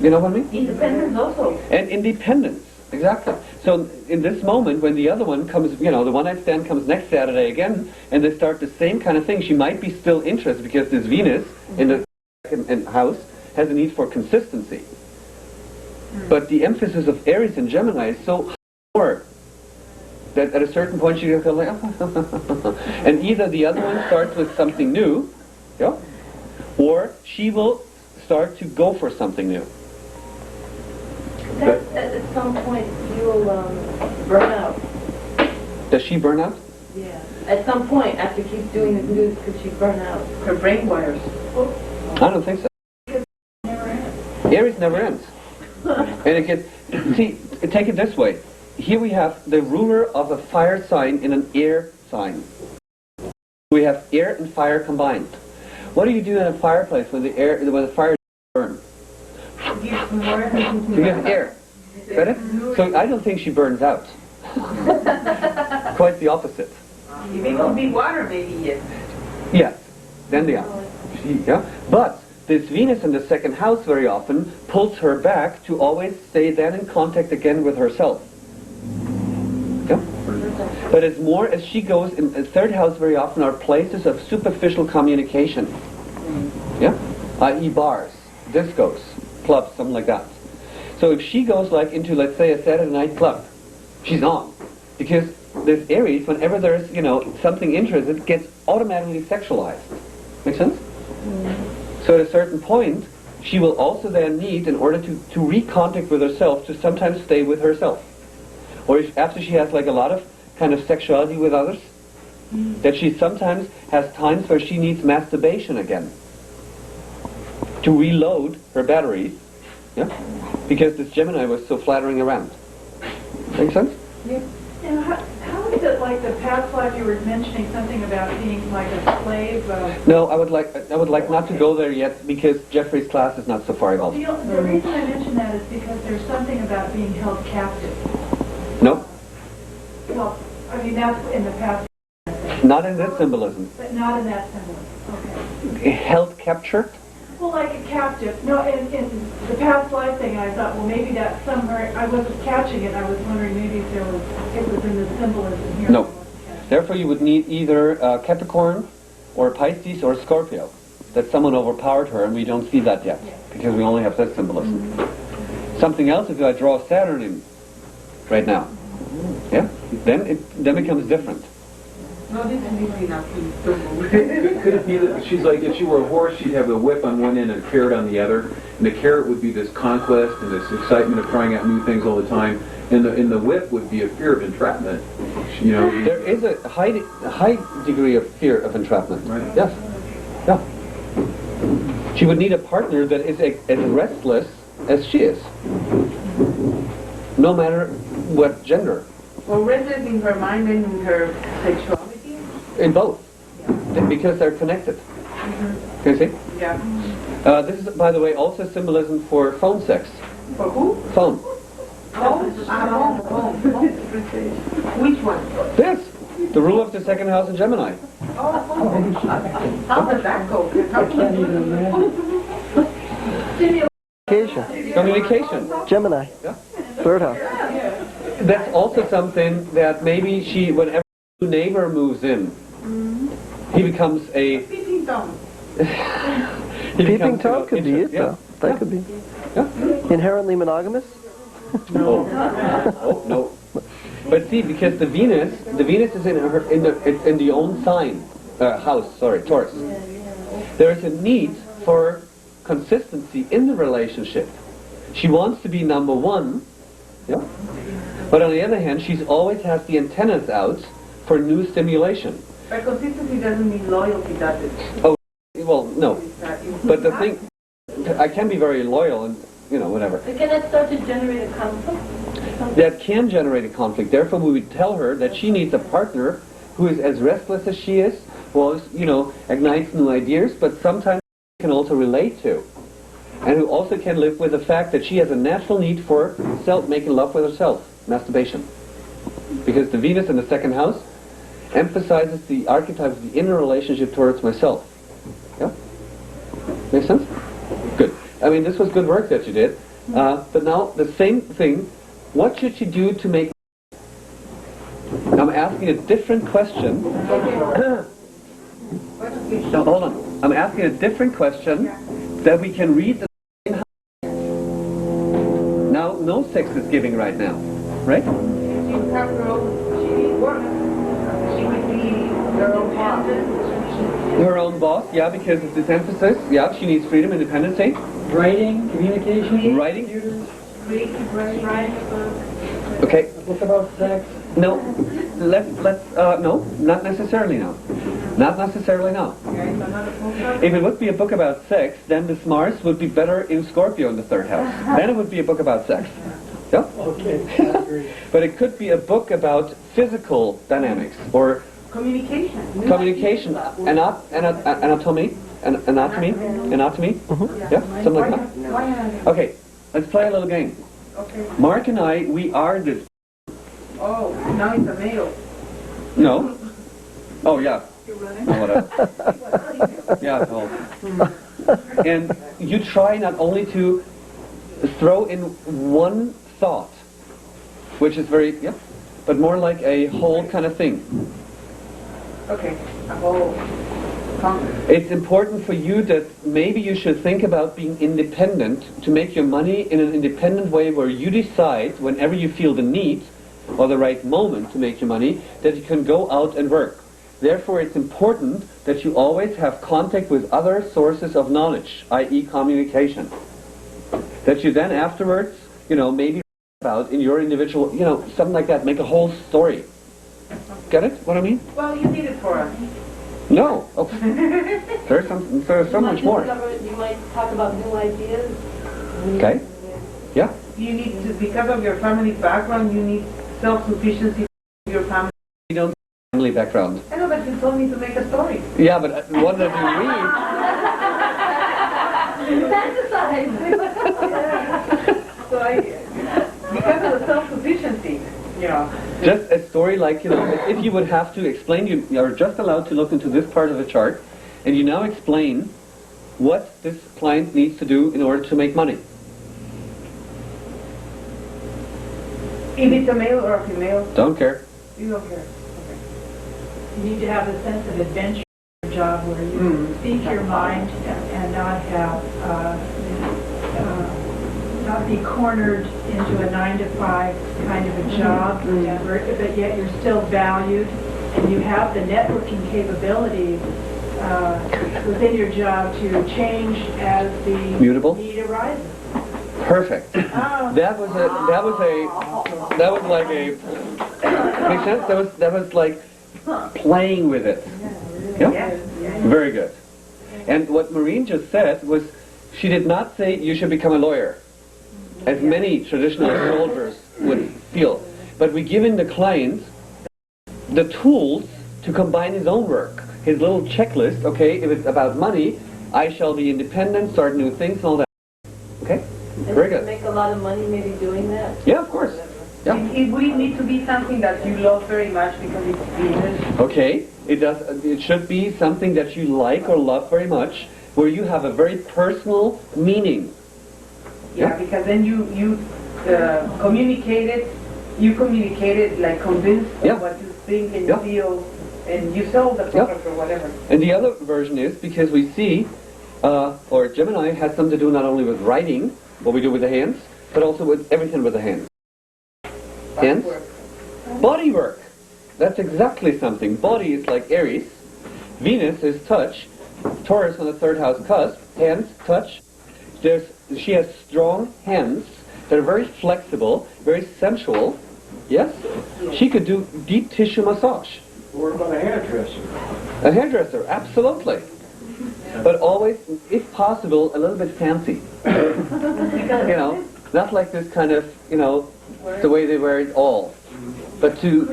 You know what I mean? Independence also. And independence, exactly. So in this moment, when the other one comes, the one-night stand comes next Saturday again, and they start the same kind of thing, she might be still interested because this Venus in the second house has a need for consistency. But the emphasis of Aries and Gemini is so hard that at a certain point she goes like, and either the other one starts with something new, yeah, or she will start to go for something new. At some point, you'll burn out. Does she burn out? Yeah. At some point, after she keeps doing the news, could she burn out? Her brain wires. I don't think so. Aries never ends. And it gets, see, take it this way. Here we have the ruler of a fire sign in an air sign. We have air and fire combined. What do you do in a fireplace when the fire burns? You get air. Got it? So I don't think she burns out. Quite the opposite. If it would be water, maybe yes. Yes. Then the opposite. Yeah. But this Venus in the second house very often pulls her back to always stay then in contact again with herself. Yeah? But as more as she goes in the third house very often are places of superficial communication. Yeah? I.e. bars, discos, clubs, something like that. So if she goes like into, let's say, a Saturday night club, she's on. Because this Aries, whenever there's, something interesting, it gets automatically sexualized. Make sense? So at a certain point, she will also then need, in order to recontact with herself, to sometimes stay with herself. Or if after she has like a lot of kind of sexuality with others, that she sometimes has times where she needs masturbation again to reload her batteries, yeah? Because this Gemini was so flattering around. Make sense? Yeah. And how is it like the past life you were mentioning something about being like a slave of... No, I would like not to go there yet because Jeffrey's class is not so far evolved. The reason I mention that is because there's something about being held captive. No? Well, I mean, that's in the past. Not in this symbolism. But not in that symbolism. Okay. Held captured? Well, like a captive. No, in the past life thing, I thought, well, maybe that's somewhere, I wasn't catching it. I was wondering maybe if it was in the symbolism here. No. Therefore, you would need either Capricorn or Pisces or Scorpio. That someone overpowered her, and we don't see that yet because we only have that symbolism. Something else, if I draw Saturn in right now, yeah, then it becomes different. No, this is really not Could it be that she's like, if she were a horse, she'd have the whip on one end and a carrot on the other, and the carrot would be this conquest and this excitement of trying out new things all the time, and the whip would be a fear of entrapment. There is a high degree of fear of entrapment. Right. Yes. Yeah. She would need a partner that is as restless as she is, no matter what gender. Or restless in her mind and in her sexuality. In both, because they're connected. Can you see? Yeah. This is, by the way, also symbolism for phone sex. For who? Phone. Which one? This, the rule of the second house in Gemini. How does that go? Communication. Communication. Gemini. Yeah. Third house. That's also something that maybe whenever a new neighbor moves in, he becomes a... Peeping Tom. Peeping Tom could be it, yeah. though. That could be. Yeah. Inherently monogamous? No. Oh, no. But see, because the Venus is in the own sign, house, Taurus. There is a need for consistency in the relationship. She wants to be number one, yeah. But on the other hand, she's always has the antennas out for new stimulation. But consistency doesn't mean loyalty, does it? Oh, well, no. But the thing, I can be very loyal and, whatever. But can that start to generate a conflict? That can generate a conflict. Therefore, we would tell her that she needs a partner who is as restless as she is, who, ignites new ideas, but sometimes can also relate to. And who also can live with the fact that she has a natural need for making love with herself, masturbation. Because the Venus in the second house emphasizes the archetype of the inner relationship towards myself. Yeah? Make sense? Good. I mean, this was good work that you did. But now, the same thing, what should she do to make... I'm asking a different question. No, hold on. I'm asking a different question that we can read the same house. Now, no sex is giving right now, right? She would have her own, she needs work. She would be her own boss. Her own boss, yeah, because of this emphasis. Yeah, she needs freedom, independency. Writing, communication, Writing. computers, Writing a book. Okay. a book about sex. No, no, not necessarily no. Not necessarily no. If it would be a book about sex, then this Mars would be better in Scorpio in the third house. Then it would be a book about sex. Yeah? Okay, I agree. But it could be a book about physical dynamics or Communication. anatomy. Yeah, something like that. Okay, let's play a little game. Okay. Mark and I, we are this. Oh, now it's a male. No. Oh yeah. You're running. Oh, whatever. Yeah. Well. And you try not only to throw in one thought, which is very but more like a whole kind of thing. Okay, a whole concept. It's important for you that maybe you should think about being independent, to make your money in an independent way where you decide whenever you feel the need or the right moment to make your money that you can go out and work. Therefore, it's important that you always have contact with other sources of knowledge, i.e. communication. That you then afterwards, maybe about in your individual, something like that, make a whole story. Get it? What I mean? Well, you did it for us. No. Oh. There's so much more. You might talk about new ideas. Okay. Yeah. You need to, because of your family background, you need self-sufficiency in your family. You don't have family background. I know, but you told me to make a story. Yeah, but what did you read? So because of the self-sufficiency, Just a story like, if you would have to explain, you're just allowed to look into this part of the chart, and you now explain what this client needs to do in order to make money. If it's a male or a female, Don't care. you don't care. You need to have a sense of adventure in your job where you speak your mind and not have, not be cornered into a 9-to-5 kind of a job, but yet you're still valued and you have the networking capabilities within your job to change as the Mutable? need arises. Perfect. That was like a, makes sense? That was like playing with it. Yeah? Very good. And what Maureen just said was, she did not say you should become a lawyer, as many traditional soldiers would feel. But we giving the client the tools to combine his own work, his little checklist. Okay, if it's about money, I shall be independent, start new things, and all that. Okay, very good. Make a lot of money maybe doing that. Yeah, of course. Yeah. It would need to be something that you love very much because it's Venus. Okay, it does. It should be something that you like or love very much, where you have a very personal meaning. Yeah, because then you communicated like convinced of what you think and you feel, and you sell the product or whatever. And the other version is because we see, or Gemini has something to do not only with writing, what we do with the hands, but also with everything with the hands. Hands? Body work. That's exactly something. Body is like Aries. Venus is touch. Taurus on the third house cusp. Hands, touch. She has strong hands that are very flexible, very sensual. Yes? She could do deep tissue massage. What about a hairdresser? A hairdresser, absolutely. But always, if possible, a little bit fancy. You know, not like this kind of, you know, the way they wear it all. But to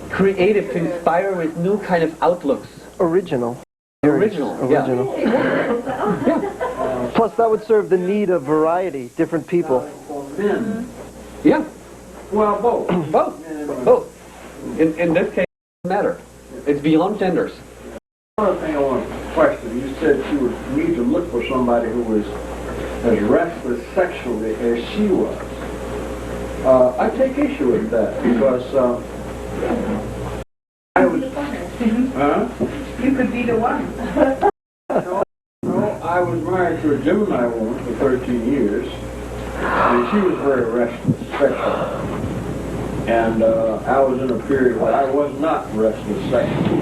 creative, to inspire with new kind of outlooks. Original. Original, yeah. Plus, that would serve the need of variety, different people. For men. Yeah, Well, both. both, both. In this case, it doesn't matter. It's beyond genders. Another thing I want to question, you said you would need to look for somebody who was as restless sexually as she was. I take issue with that because I was... Huh? You could be the one. No, I was married to a Gemini woman for 13 years, and she was very restless sexually. And I was in a period where I was not restless sexually.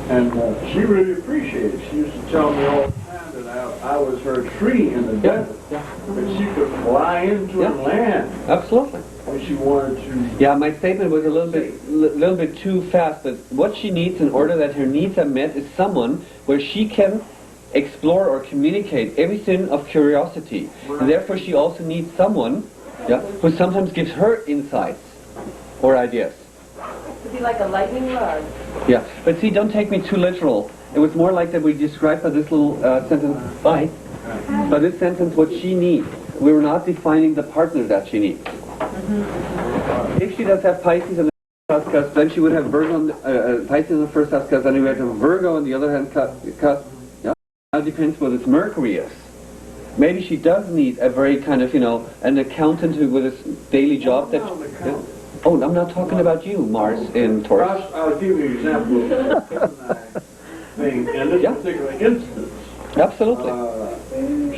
And she really appreciated it. She used to tell me all the time that I was her tree in the desert. That she could fly into and land Absolutely. when she wanted to. Yeah, my statement was a little bit too fast, but what she needs in order that her needs are met is someone where she can explore or communicate everything of curiosity. And therefore she also needs someone who sometimes gives her insights or ideas. To be like a lightning rod. Yeah, but see, don't take me too literal. It was more like that we described by this little sentence, by this sentence what she needs. We were not defining the partner that she needs. If she does have Pisces in the first house cusp, then she would have Virgo on Pisces in the first house cusp, then we would have Virgo on the other hand cusp. Yeah? It depends what its Mercury is. Maybe she does need a very kind of, you know, an accountant who with his daily job that... Oh, I'm not talking about you, Mars in Taurus. I was giving you an example of the thing in this particular instance. Absolutely.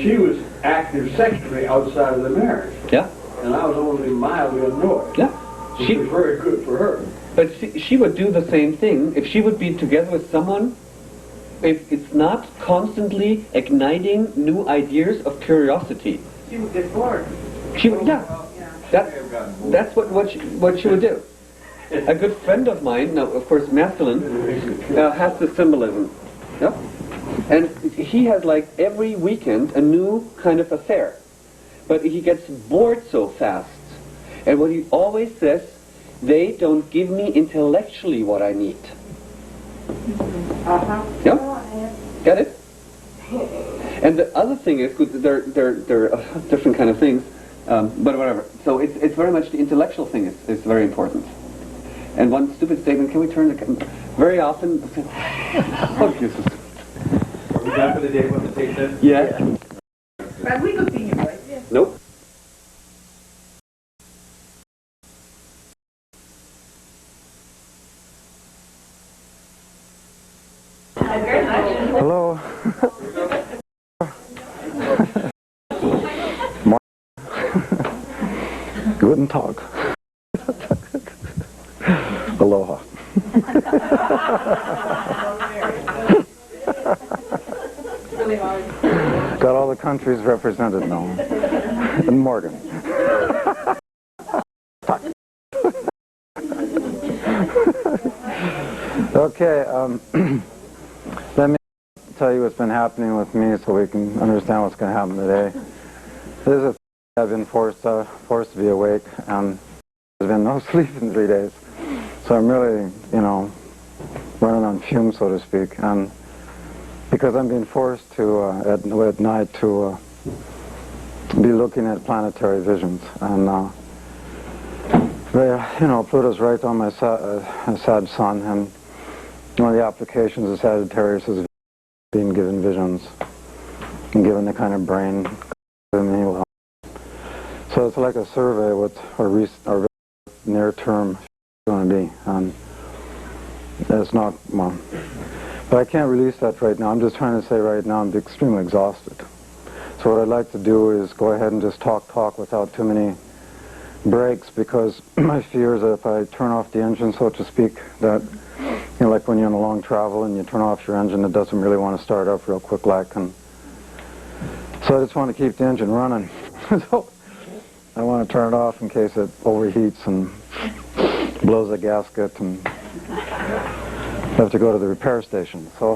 She was active sexually outside of the marriage. Yeah. And I was only mildly annoyed. Yeah. Which was very good for her. But she would do the same thing if she would be together with someone, if it's not constantly igniting new ideas of curiosity. She would get bored. She would, that's what she would do. A good friend of mine, now of course masculine, has the symbolism. Yep. And he has like every weekend a new kind of affair. But he gets bored so fast. And what he always says, they don't give me intellectually what I need. Yeah? Get it? And the other thing is, they're different kind of things, but whatever. So it's very much the intellectual thing is very important. And one stupid statement, can we turn the... Very often... Oh, Jesus. Are we done for the day with the tape then? Yeah. But we continue, right? Yeah. Nope. Hello. Guten Tag. Aloha. Got all the countries represented now. And Morgan. Okay, let me tell you what's been happening with me so we can understand what's going to happen today. This is I've been forced to be awake, and there's been no sleep in 3 days. So I'm really, you know, running on fumes, so to speak. And because I'm being forced to, at night, to be looking at planetary visions. And, you know, Pluto's right on my sad sun, and one of the applications of Sagittarius is being given visions and given the kind of brain given me. So it's like a survey what our near term is going to be. And it's not, well, but I can't release that right now. I'm just trying to say right now I'm extremely exhausted. So what I'd like to do is go ahead and just talk without too many breaks, because my fear is that if I turn off the engine, so to speak, that, you know, like when you're on a long travel and you turn off your engine, it doesn't really want to start up real quick like. And so I just want to keep the engine running. So I want to turn it off in case it overheats and blows a gasket and have to go to the repair station. So,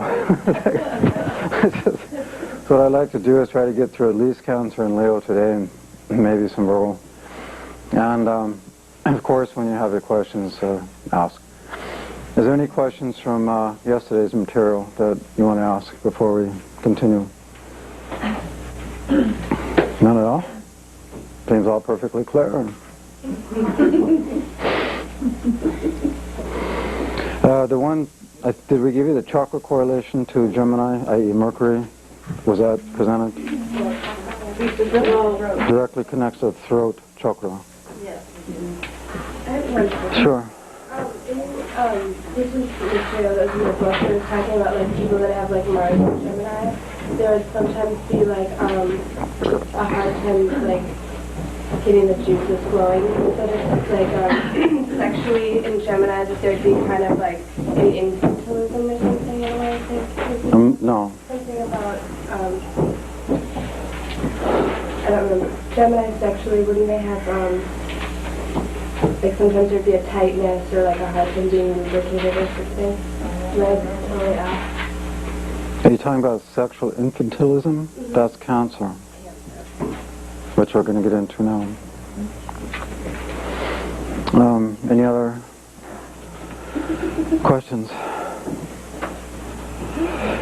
so what I'd like to do is try to get through at least Cancer and Leo today, and maybe some Virgo. And of course, when you have your questions, ask. Is there any questions from yesterday's material that you want to ask before we continue? None at all? Seems all perfectly clear. The one, did we give you the chakra correlation to Gemini, i.e. Mercury? Was that presented? Directly connects to the throat chakra. Yes. I have one question. Sure. This is material that was in the book. It was talking about like people that have like Mars and Gemini. There would sometimes be like a hard time like getting the juices flowing. So it's like sexually in Gemini that there'd be kind of like an infantilism or something. I think. No. Something about I don't remember. Gemini sexually, wouldn't they have like sometimes there'd be a tightness or like a hard time being lubricated or something? And I totally off. Are you talking about sexual infantilism? Mm-hmm. That's Cancer, which we're going to get into now. Any other questions?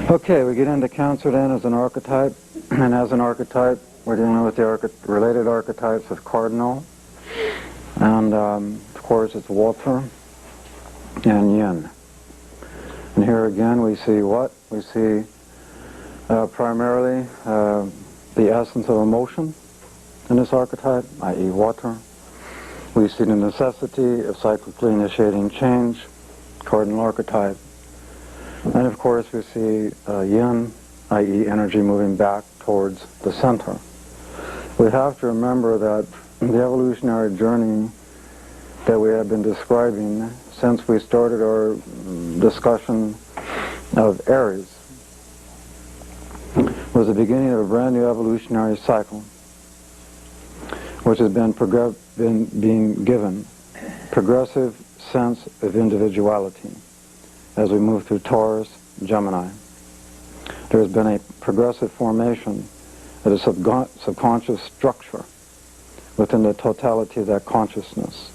Okay, we get into Cancer then as an archetype, and as an archetype, we're dealing with the related archetypes of Cardinal, and of course it's Water and Yin. And here again we see what? We see primarily the essence of emotion in this archetype, i.e. Water. We see the necessity of cyclically initiating change, Cardinal archetype. And of course we see Yin, i.e. energy moving back towards the center. We have to remember that the evolutionary journey that we have been describing since we started our discussion of Aries was the beginning of a brand new evolutionary cycle, which has been being given progressive sense of individuality as we move through Taurus, Gemini. There has been a progressive formation of a subconscious structure within the totality of that consciousness.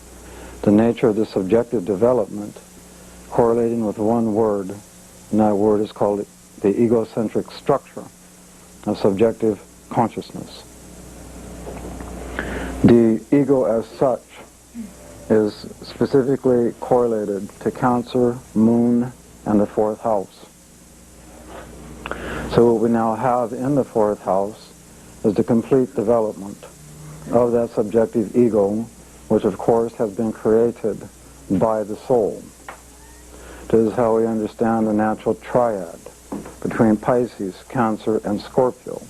The nature of the subjective development correlating with one word, and that word is called the egocentric structure of subjective consciousness. The ego as such is specifically correlated to Cancer, Moon, and the fourth house. So what we now have in the fourth house is the complete development of that subjective ego, which of course has been created by the soul. This is how we understand the natural triad between Pisces, Cancer, and Scorpio.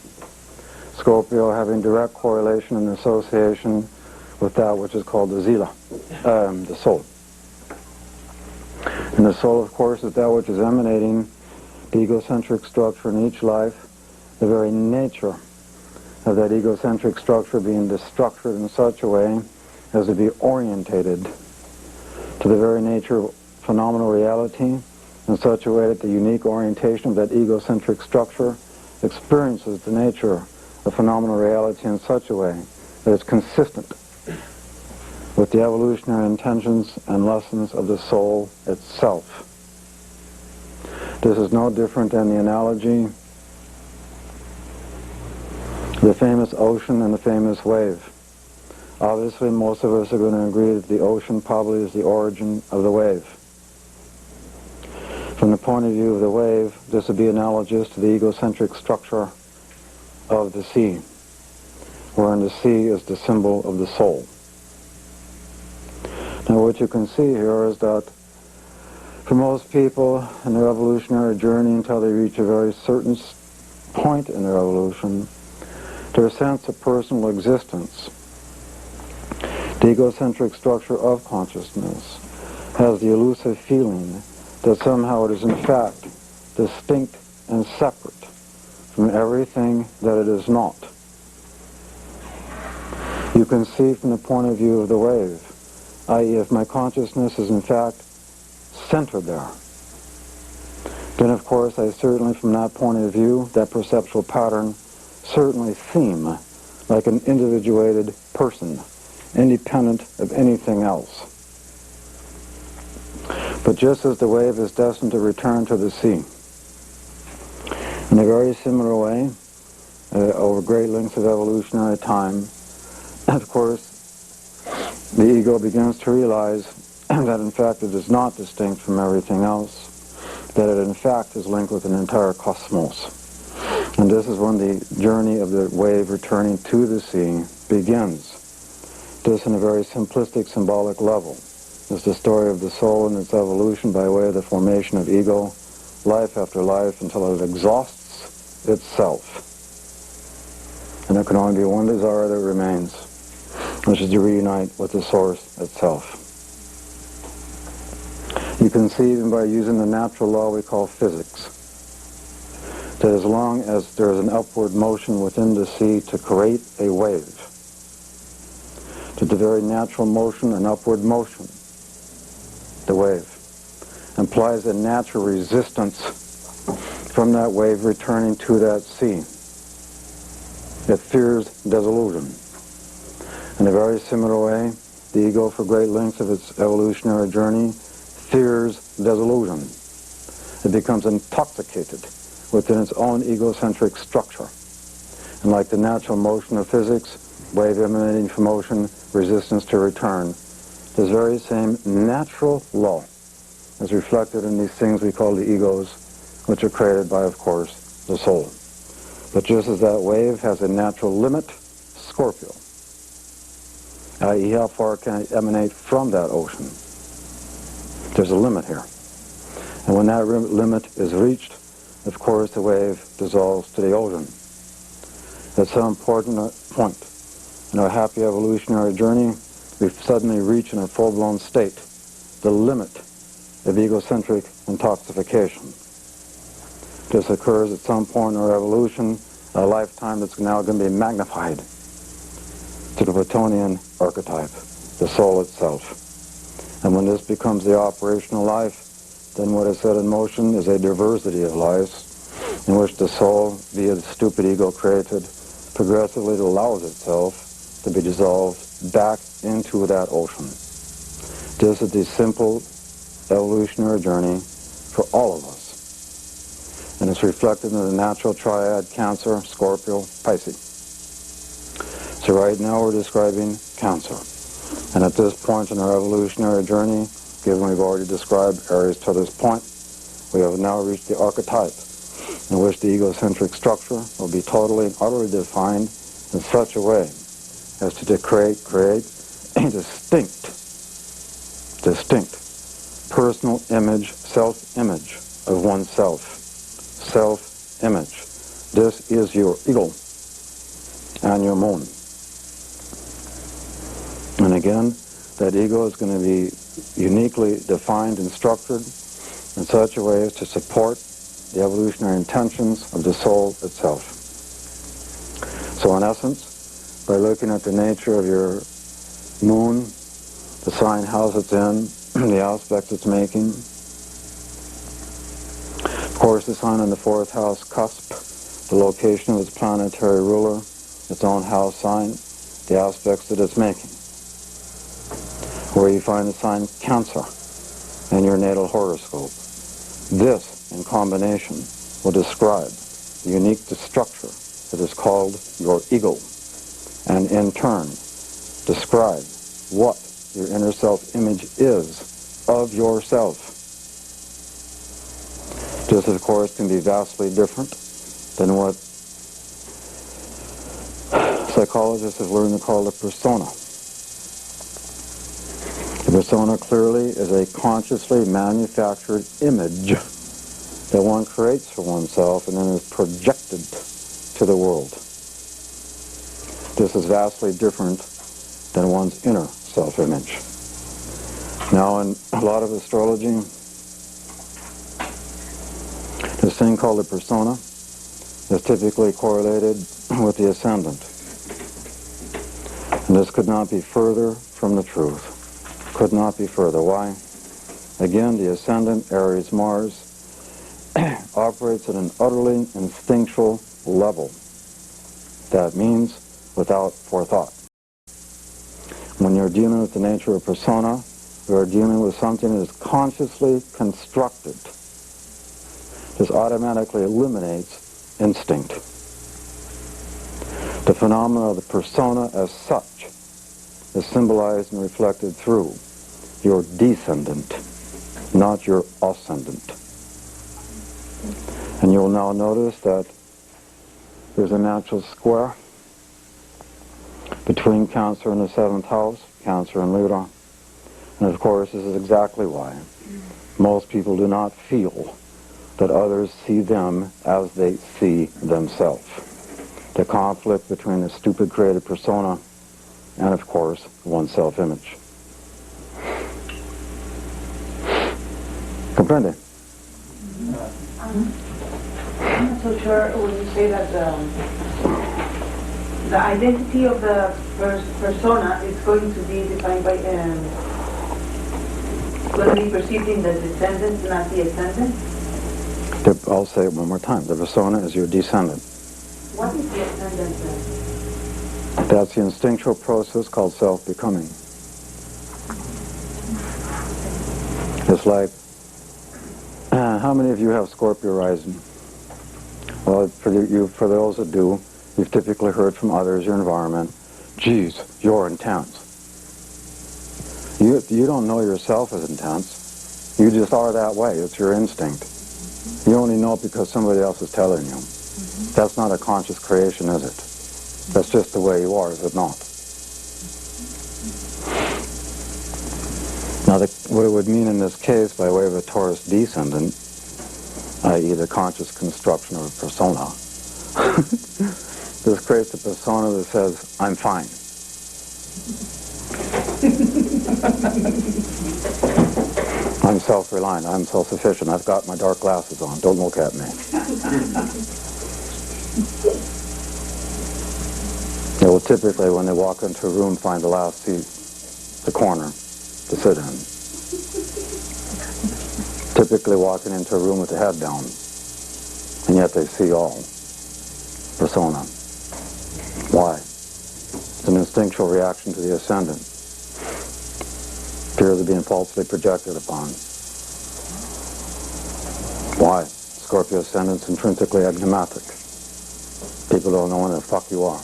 Scorpio having direct correlation and association with that which is called the Zila, the soul. And the soul, of course, is that which is emanating the egocentric structure in each life, the very nature of that egocentric structure being structured in such a way as to be orientated to the very nature of phenomenal reality in such a way that the unique orientation of that egocentric structure experiences the nature of phenomenal reality in such a way that it's consistent with the evolutionary intentions and lessons of the soul itself. This is no different than the analogy of the famous ocean and the famous wave. Obviously, most of us are going to agree that the ocean probably is the origin of the wave. From the point of view of the wave, this would be analogous to the egocentric structure of the sea, wherein the sea is the symbol of the soul. Now what you can see here is that for most people in their evolutionary journey until they reach a very certain point in their evolution, their sense of personal existence, the egocentric structure of consciousness, has the elusive feeling that somehow it is in fact distinct and separate from everything that it is not. You can see from the point of view of the wave, i.e. if my consciousness is in fact centered there, Then, of course, I certainly, from that point of view, that perceptual pattern, certainly seem like an individuated person, independent of anything else. But just as the wave is destined to return to the sea, in a very similar way, over great lengths of evolutionary time, of course, the ego begins to realize that in fact it is not distinct from everything else, that it in fact is linked with an entire cosmos. And this is when the journey of the wave returning to the sea begins. This, in a very simplistic, symbolic level, is the story of the soul and its evolution by way of the formation of ego, life after life, until it exhausts itself. And there can only be one desire that remains, which is to reunite with the source itself. You can see, even by using the natural law we call physics, that as long as there is an upward motion within the sea to create a wave, that the very natural motion and upward motion, the wave, implies a natural resistance from that wave returning to that sea. It fears disillusion. In a very similar way, the ego, for great lengths of its evolutionary journey, fears disillusion. It becomes intoxicated within its own egocentric structure. And like the natural motion of physics, wave emanating from motion, resistance to return, this very same natural law is reflected in these things we call the egos, which are created by, of course, the soul. But just as that wave has a natural limit, Scorpio, i.e. how far can it emanate from that ocean? There's a limit here. And when that limit is reached, of course, the wave dissolves to the ocean. At some important point in our happy evolutionary journey, we suddenly reach in a full-blown state the limit of egocentric intoxication. This occurs at some point in our evolution, a lifetime that's now going to be magnified to the Plutonian archetype, the soul itself. And when this becomes the operational life, then what is set in motion is a diversity of lives in which the soul, via the stupid ego created, progressively allows itself to be dissolved back into that ocean. This is the simple evolutionary journey for all of us. And it's reflected in the natural triad, Cancer, Scorpio, Pisces. So right now we're describing Cancer. And at this point in our evolutionary journey, given we've already described Aries to this point, we have now reached the archetype in which the egocentric structure will be totally and utterly defined in such a way as to create a distinct personal image, self-image of oneself. Self-image. This is your ego and your moon. And again, that ego is going to be uniquely defined and structured in such a way as to support the evolutionary intentions of the soul itself. So in essence, by looking at the nature of your moon, the sign house it's in, the aspects it's making, of course the sign in the fourth house cusp, the location of its planetary ruler, its own house sign, the aspects that it's making. Where you find the sign Cancer in your natal horoscope. This, in combination, will describe the unique structure that is called your ego, and in turn, describe what your inner self-image is of yourself. This, of course, can be vastly different than what psychologists have learned to call the persona. The persona clearly is a consciously manufactured image that one creates for oneself and then is projected to the world. This is vastly different than one's inner self-image. Now, in a lot of astrology, this thing called the persona is typically correlated with the ascendant. And this could not be further from the truth. Could not be further. Why? Again, the ascendant, Aries, Mars, operates at an utterly instinctual level. That means without forethought. When you're dealing with the nature of persona, you're dealing with something that is consciously constructed. This automatically eliminates instinct. The phenomena of the persona as such is symbolized and reflected through your descendant, not your ascendant. And you'll now notice that there's a natural square between Cancer and the 7th house, Cancer and Libra. And of course, this is exactly why most people do not feel that others see them as they see themselves. The conflict between the stupid created persona and, of course, one's self-image. Comprende? I'm not so sure when you say that the identity of the persona is going to be defined by, going to be perceived in the descendant, not the ascendant? I'll say it one more time. The persona is your descendant. What is the ascendant then? That's the instinctual process called self-becoming. It's like, how many of you have Scorpio rising? Well, for those that do, you've typically heard from others, your environment, geez, you're intense. You don't know yourself as intense. You just are that way. It's your instinct. You only know it because somebody else is telling you. That's not a conscious creation, is it? That's just the way you are, is it not? Now, what it would mean in this case, by way of a Taurus descendant, i.e. the conscious construction of a persona, this creates a persona that says, I'm fine. I'm self-reliant, I'm self-sufficient, I've got my dark glasses on, don't look at me. They will typically, when they walk into a room, find the last seat, the corner, to sit in. Typically walking into a room with the head down, and yet they see all. Persona. Why? It's an instinctual reaction to the ascendant. Fears of being falsely projected upon. Why? Scorpio ascendant's intrinsically enigmatic. People don't know when the fuck you are.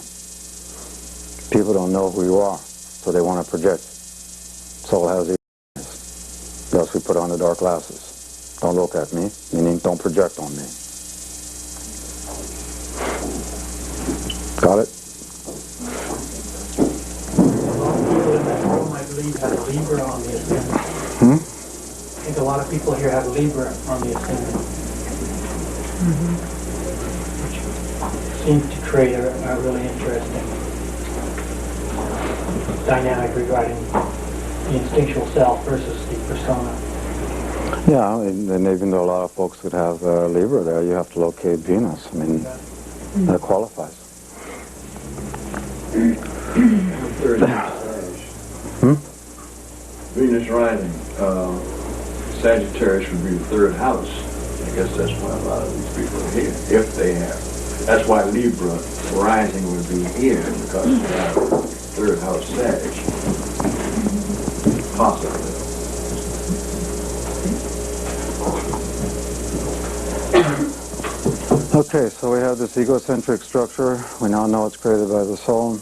People don't know who you are, so they want to project. Soul has the eyes. Thus we put on the dark glasses. Don't look at me, meaning don't project on me. Got it? People in that room, I believe, have Libra on the ascendant. I think a lot of people here have Libra on the ascendant. Which seems to create a really interesting dynamic regarding the instinctual self versus the persona. Yeah, and even though a lot of folks would have Libra there, you have to locate Venus. I mean, that qualifies. Third house. Venus rising. Sagittarius would be the 3rd house. I guess that's why a lot of these people are here, if they have. That's why Libra rising would be here, because you have 3rd house Sag. Possibly. Okay, so we have this egocentric structure. We now know it's created by the soul.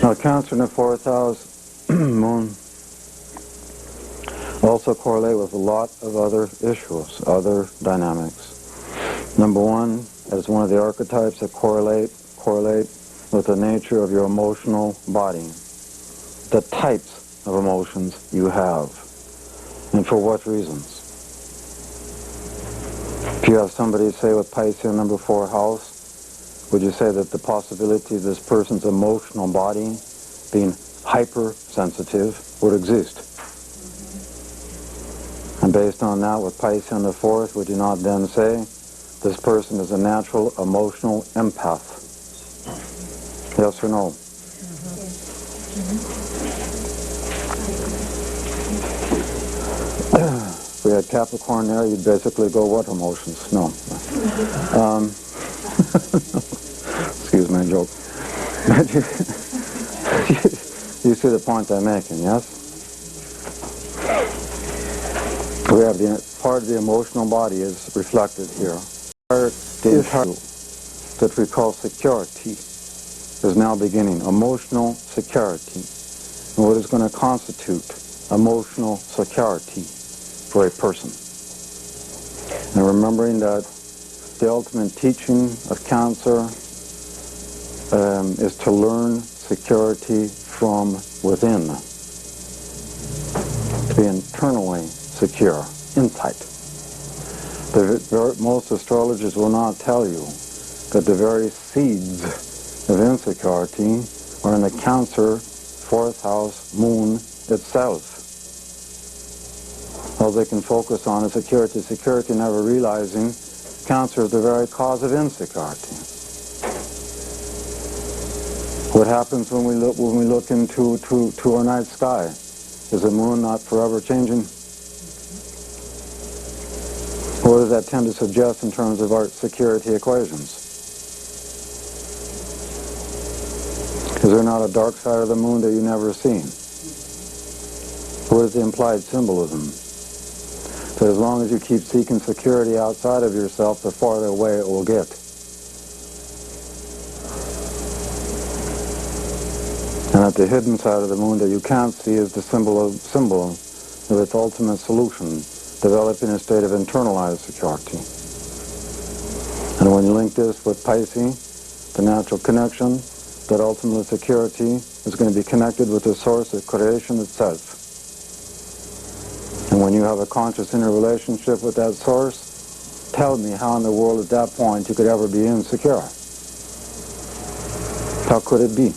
Now, Cancer in the 4th house, Moon, also correlate with a lot of other issues, other dynamics. Number one, as one of the archetypes that correlate with the nature of your emotional body, the types of emotions you have, and for what reasons. If you have somebody, say, with Pisces in number 4 house, would you say that the possibility of this person's emotional body being hypersensitive would exist? And based on that, with Pisces in the 4th, would you not then say this person is a natural emotional empath? Yes or no? had Capricorn there, you'd basically go, what emotions? No. Excuse my joke. You see the point I'm making, yes? We have the part of the emotional body is reflected here. The issue that we call security is now beginning. Emotional security. And what is going to constitute emotional security for a person? And remembering that the ultimate teaching of Cancer is to learn security from within, to be internally secure, inside. Most astrologers will not tell you that the very seeds of insecurity are in the Cancer 4th house moon itself. All they can focus on is security, security, never realizing Cancer is the very cause of insecurity. What happens when we look into our night sky? Is the moon not forever changing? What does that tend to suggest in terms of our security equations? Is there not a dark side of the moon that you never seen? What is the implied symbolism? That as long as you keep seeking security outside of yourself, the farther away it will get. And at the hidden side of the moon that you can't see is the symbol of its ultimate solution, developing a state of internalized security. And when you link this with Pisces, the natural connection, that ultimate security is going to be connected with the source of creation itself. And when you have a conscious inner relationship with that source, tell me how in the world at that point you could ever be insecure. How could it be?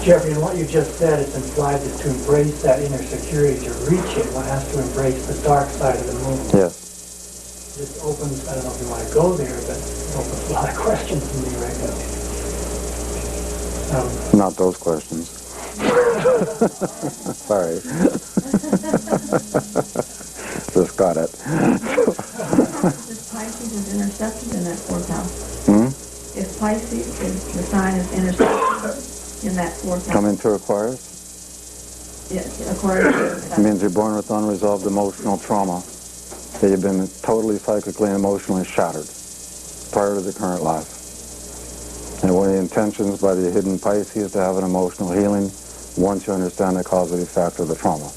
Jeffrey, in what you just said, it's implied that to embrace that inner security, to reach it, one has to embrace the dark side of the moon. Yes. This opens, I don't know if you want to go there, but it opens a lot of questions to me right now. Not those questions. Sorry. Just got it. If Pisces is intercepted in that 4th house. If Pisces is the sign is intercepted in that 4th house. Come into Aquarius? Yes, Aquarius. It means you're born with unresolved emotional trauma. That you've been totally psychically and emotionally shattered prior to the current life. And one of the intentions by the hidden Pisces is to have an emotional healing once you understand the causative factor of the trauma,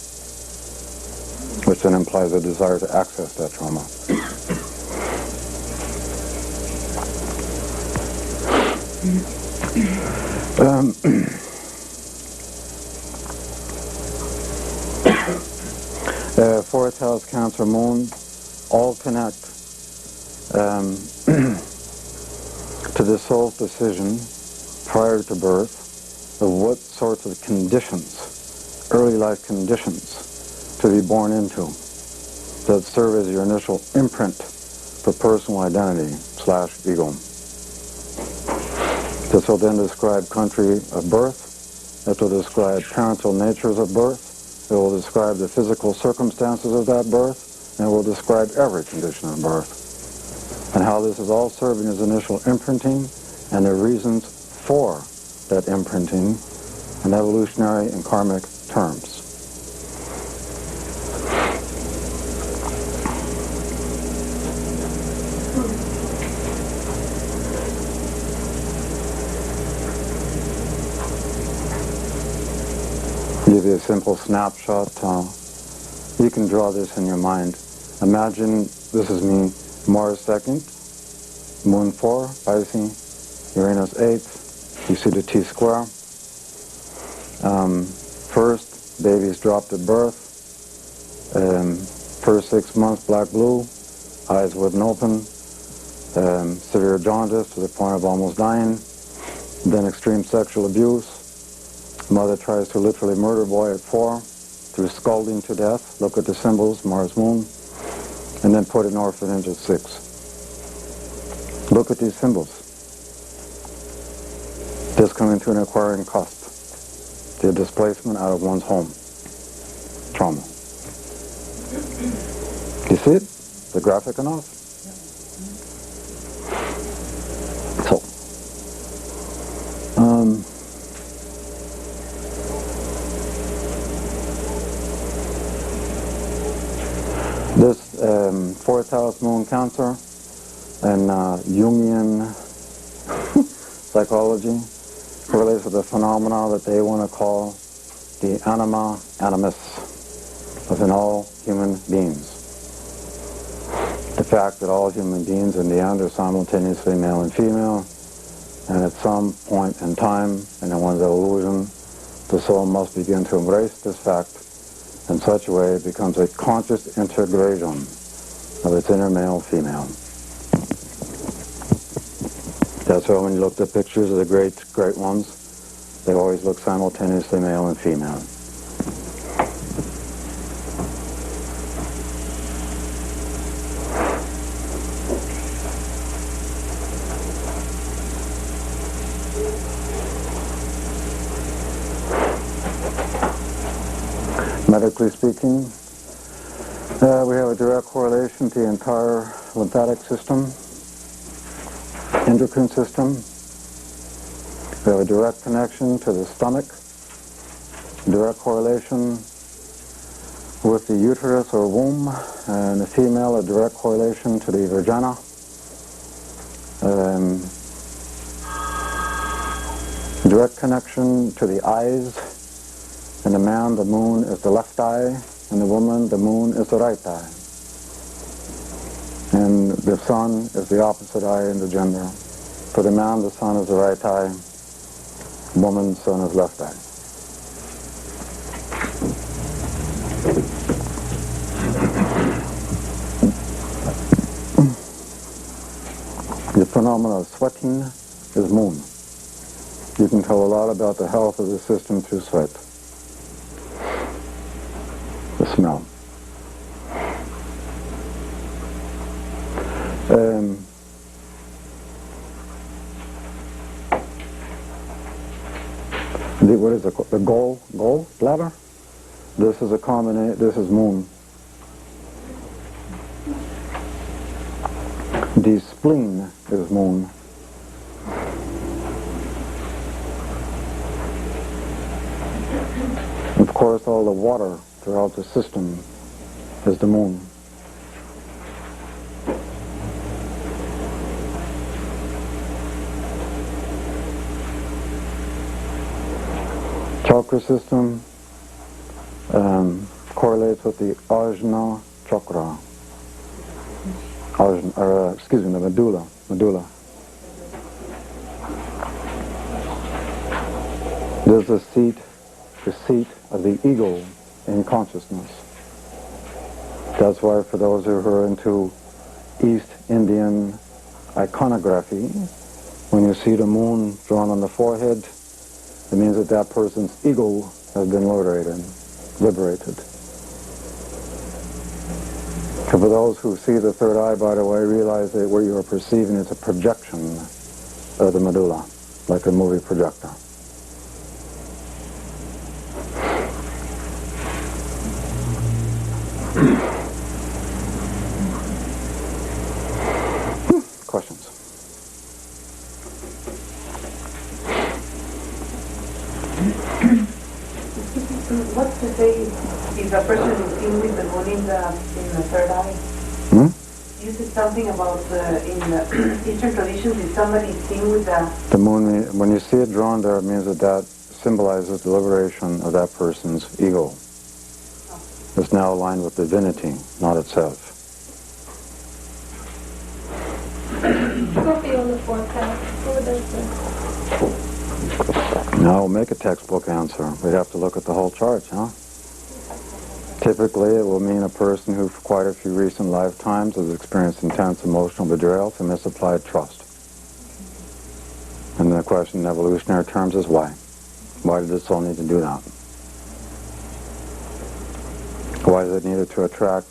which then implies a desire to access that trauma. Fourth house Cancer moon all connect to the soul's decision prior to birth of what sorts of conditions, early life conditions, to be born into that serve as your initial imprint for personal identity / ego. This will then describe country of birth. It will describe parental natures of birth. It will describe the physical circumstances of that birth, and it will describe every condition of birth, and how this is all serving as initial imprinting and the reasons for that imprinting in evolutionary and karmic terms. Give you a simple snapshot. You can draw this in your mind. Imagine this is me, Mars 2nd, Moon 4, Pisces, Uranus 8th. You see the T-square. First, baby's dropped at birth. First 6 months, black-blue, eyes wouldn't open. Severe jaundice to the point of almost dying. Then extreme sexual abuse. Mother tries to literally murder boy at 4 through scalding to death. Look at the symbols, Mars, Moon. And then put an orphanage at 6. Look at these symbols. Just coming to an acquiring cusp. The displacement out of one's home. trauma. You see it? The graphic enough? So, this fourth house moon Cancer and Jungian psychology correlates with a phenomena that they want to call the anima animus within all human beings. The fact that all human beings in the end are simultaneously male and female, and at some point in time in one's evolution, the soul must begin to embrace this fact in such a way it becomes a conscious integration of its inner male-female. That's why when you look at pictures of the great ones, they always look simultaneously male and female. Medically speaking, we have a direct correlation to the entire lymphatic system, endocrine system. We have a direct connection to the stomach, direct correlation with the uterus or womb, and the female, a direct correlation to the vagina. Direct connection to the eyes. In the man, the moon is the left eye. In the woman, the moon is the right eye. And the sun is the opposite eye in the gender. For the man, the sun is the right eye. Woman's sun is left eye. The phenomenon of sweating is moon. You can tell a lot about the health of the system through sweat. The smell. What is it called? The gall bladder? This is a combination, this is moon. The spleen is moon. Of course, all the water throughout the system is the moon. Chakra system correlates with the Ajna chakra. The medulla. This is the seat of the ego in consciousness. That's why for those who are into East Indian iconography, when you see the moon drawn on the forehead, it means that that person's ego has been liberated. So for those who see the third eye, by the way, realize that what you are perceiving is a projection of the medulla, like a movie projector. Questions? What's to say if a person is seen with the moon in the third eye? You said something about in the Eastern traditions, if somebody is seen with the moon, when you see it drawn there, it means that symbolizes the liberation of that person's ego. It's now aligned with divinity, not itself. Scorpio in the fourth house. What does that? Now we'll make a textbook answer. We'd have to look at the whole chart, huh? Typically, it will mean a person who, for quite a few recent lifetimes, has experienced intense emotional betrayals and misapplied trust. And the question in evolutionary terms is why? Why did the soul need to do that? Why is it needed to attract,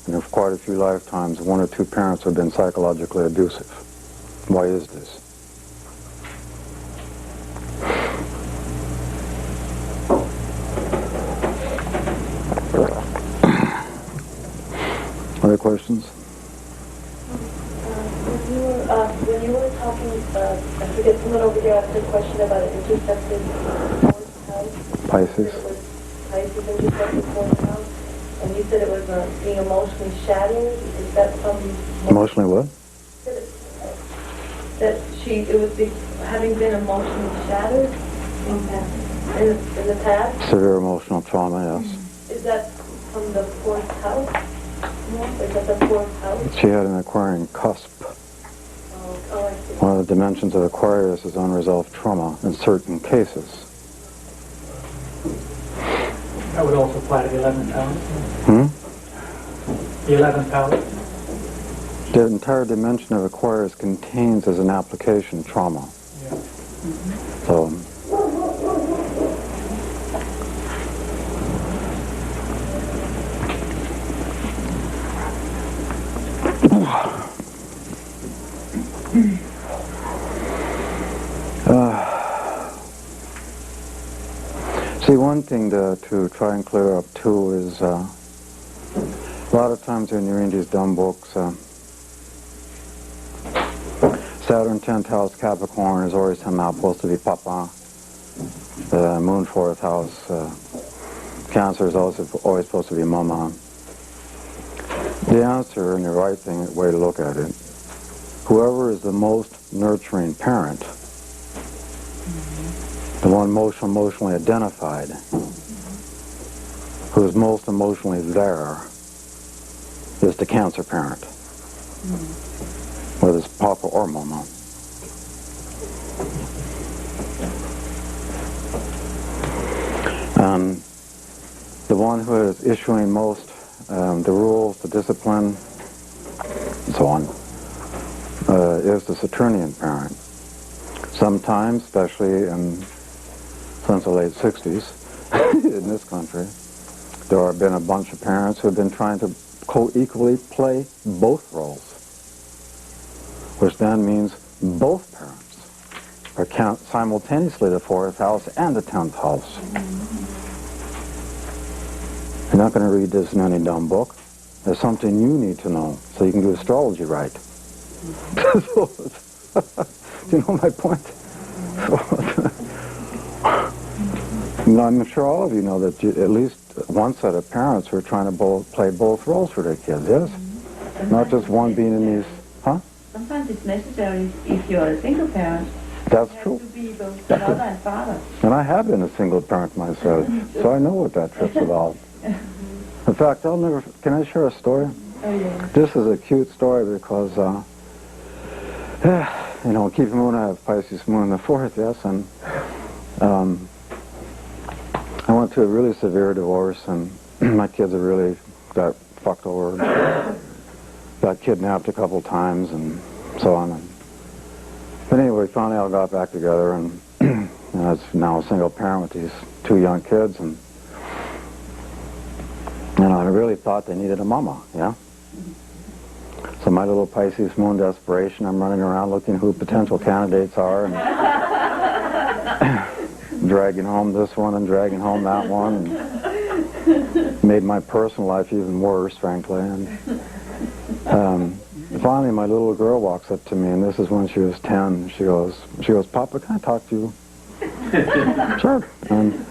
and for quite a few lifetimes, one or two parents have been psychologically abusive? Why is this? Other questions? When you were talking, I forget, someone over here asked a question about an intercepted fourth house. Pisces. It was Pisces intercepted fourth house, and you said it was being emotionally shattered. Is that from... Emotionally what? That it was having been emotionally shattered in the past? Severe emotional trauma, yes. Is that from the fourth house? Is that the fourth house? She had an Aquarian cusp. Oh, I see. One of the dimensions of Aquarius is unresolved trauma in certain cases. That would also apply to the 11th house. The 11th house. The entire dimension of Aquarius contains as an application trauma. Yeah. So, see, one thing to try and clear up too is a lot of times when you read these dumb books, Saturn 10th house Capricorn is always somehow supposed to be Papa. The Moon 4th house Cancer is also always supposed to be Mama. The answer and the right way to look at it, whoever is the most nurturing parent, the one most emotionally identified, who is most emotionally there, is the Cancer parent, whether it's Papa or Mama. And the one who is issuing most the rules, the discipline, and so on, is the Saturnian parent. Sometimes, especially since the late 60s in this country, there have been a bunch of parents who have been trying to co-equally play both roles, which then means both parents are simultaneously the 4th house and the 10th house. You're not going to read this in any dumb book. There's something you need to know so you can do astrology right. Do you know my point? I'm sure all of you know that at least one set of parents who are trying to play both roles for their kids, yes? Not just one being in these, huh? Sometimes it's necessary if you're a single parent. That's You true. have to be both mother and father. And I have been a single parent myself, so I know what that trip's about. In fact, can I share a story? Oh, yeah. This is a cute story because, you know, keep moon, I have Pisces moon in the 4th, yes, and I went through a really severe divorce, and my kids have really got fucked over, got kidnapped a couple times, and so on. But anyway, finally I got back together, and I was now a single parent with these 2 young kids, and I really thought they needed a mama, yeah? So my little Pisces moon desperation, I'm running around looking who potential candidates are, and dragging home this one and dragging home that one, and made my personal life even worse, frankly. And finally my little girl walks up to me, and this is when she was 10. She goes, "Papa, can I talk to you?" Sure. And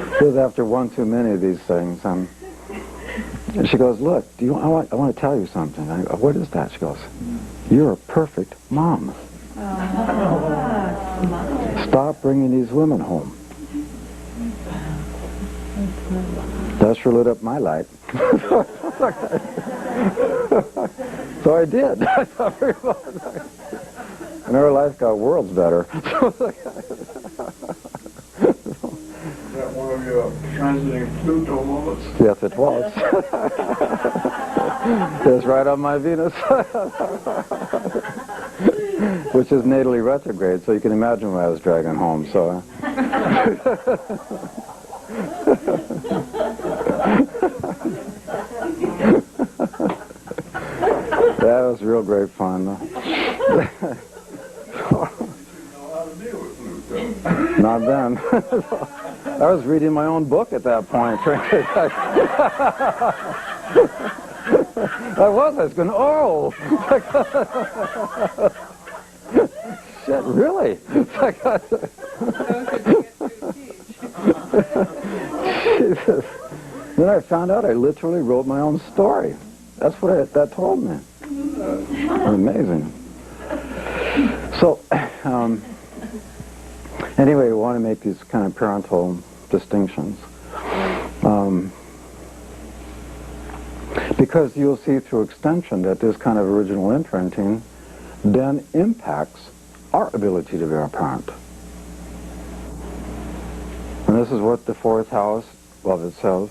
because after one too many of these things, and she goes, "Look, I want to tell you something." I go, "What is that?" She goes, "You're a perfect mom. Stop bringing these women home." That sure lit up my light. So I did. I thought very well. And her life got worlds better. Is that one of your transiting Pluto moments? Yes, it was. It was right on my Venus. Which is natally retrograde, so you can imagine what I was dragging home. So, that was real great fun. You know how to deal with Pluto. Not then. I was reading my own book at that point. I was going, oh! Shit, really? Jesus. Then I found out I literally wrote my own story. That's what that told me. Amazing. So, anyway, we want to make these kind of parental distinctions. Because you'll see through extension that this kind of original imprinting then impacts our ability to be a parent. And this is what the fourth house of itself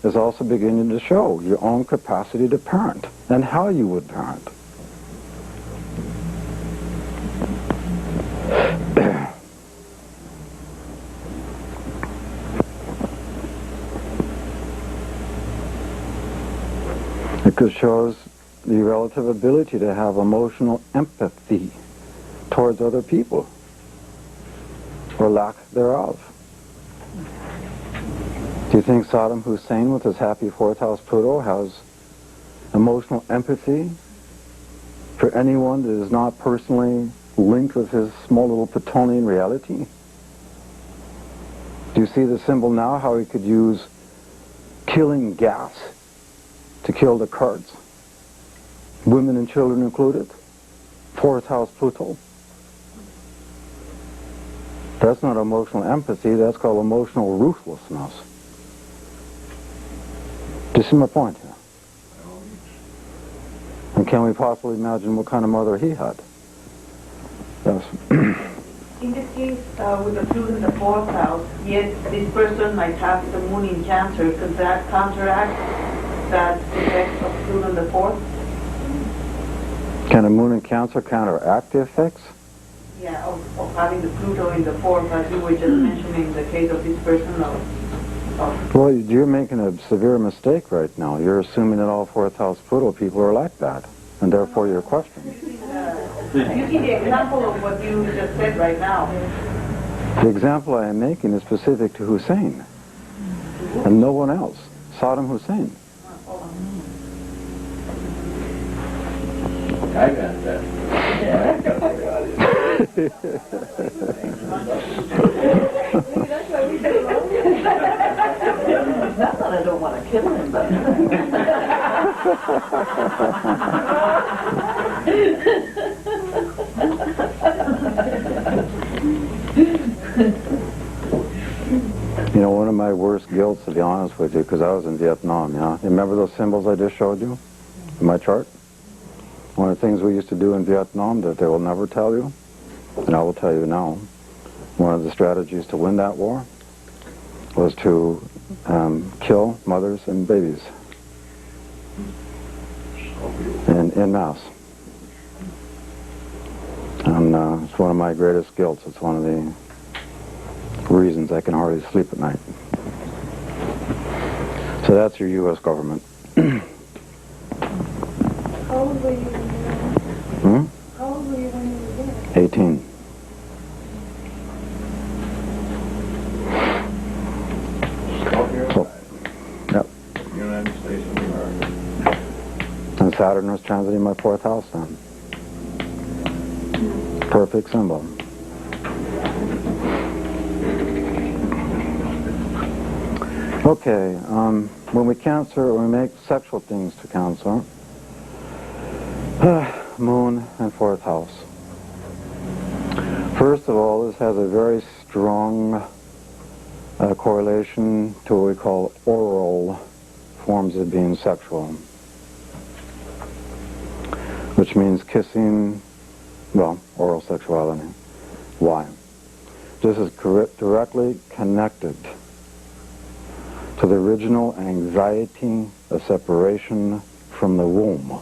is also beginning to show, your own capacity to parent and how you would parent. It shows the relative ability to have emotional empathy towards other people, or lack thereof. Do you think Saddam Hussein, with his happy fourth house Pluto, has emotional empathy for anyone that is not personally linked with his small little Plutonian reality? Do you see the symbol now, how he could use killing gas to kill the Kurds? Women and children included. Fourth house Pluto. That's not emotional empathy, that's called emotional ruthlessness. Do you see my point here? And can we possibly imagine what kind of mother he had? Yes. In this case, with the Pluto in the fourth house, yet this person might have the moon in Cancer. Could that counteract that effect of Pluto in the fourth? Can a moon in Cancer counteract the effects? Yeah, of having the Pluto in the fourth, as you were just mentioning the case of this person. Well, you're making a severe mistake right now. You're assuming that all fourth house Pluto people are like that, and therefore you're questioning. You see the example of what you just said right now. The example I am making is specific to Hussein, and no one else. Saddam Hussein. I got that. Not that I don't want to kill him, but... You know, one of my worst guilts, to be honest with you, because I was in Vietnam, yeah? You remember those symbols I just showed you in my chart? One of the things we used to do in Vietnam that they will never tell you, and I will tell you now, one of the strategies to win that war was to kill mothers and babies en masse. And it's one of my greatest guilts. It's one of the reasons I can hardly sleep at night. So that's your U.S. government. How old were you when you were there? How old were you when you were there? 18. So, yep. United States of America. And Saturn was transiting my fourth house then. Perfect symbol. Okay, when we Cancer, when we make sexual things to Cancer, Moon and fourth house. First of all, this has a very strong correlation to what we call oral forms of being sexual, which means kissing, well, oral sexuality. Why? This is directly connected to the original anxiety of separation from the womb.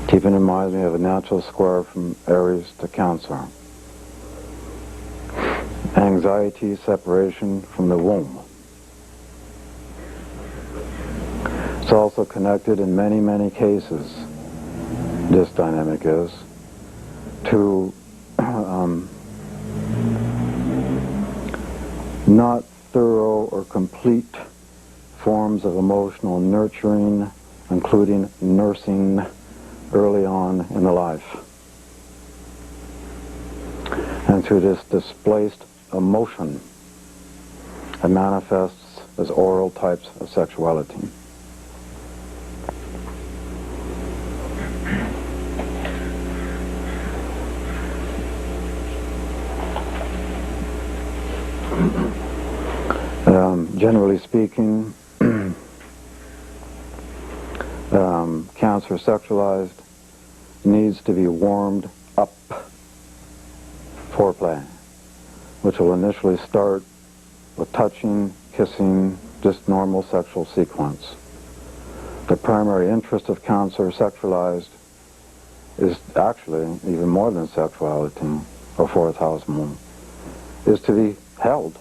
Keeping in mind we have a natural square from Aries to Cancer. Anxiety, separation from the womb. It's also connected in many, many cases, this dynamic is, to not thorough or complete forms of emotional nurturing, including nursing early on in the life. And through this displaced emotion, it manifests as oral types of sexuality. Generally speaking, cancer sexualized needs to be warmed up foreplay, which will initially start with touching, kissing, just normal sexual sequence. The primary interest of cancer sexualized is actually even more than sexuality, or fourth house moon, is to be held.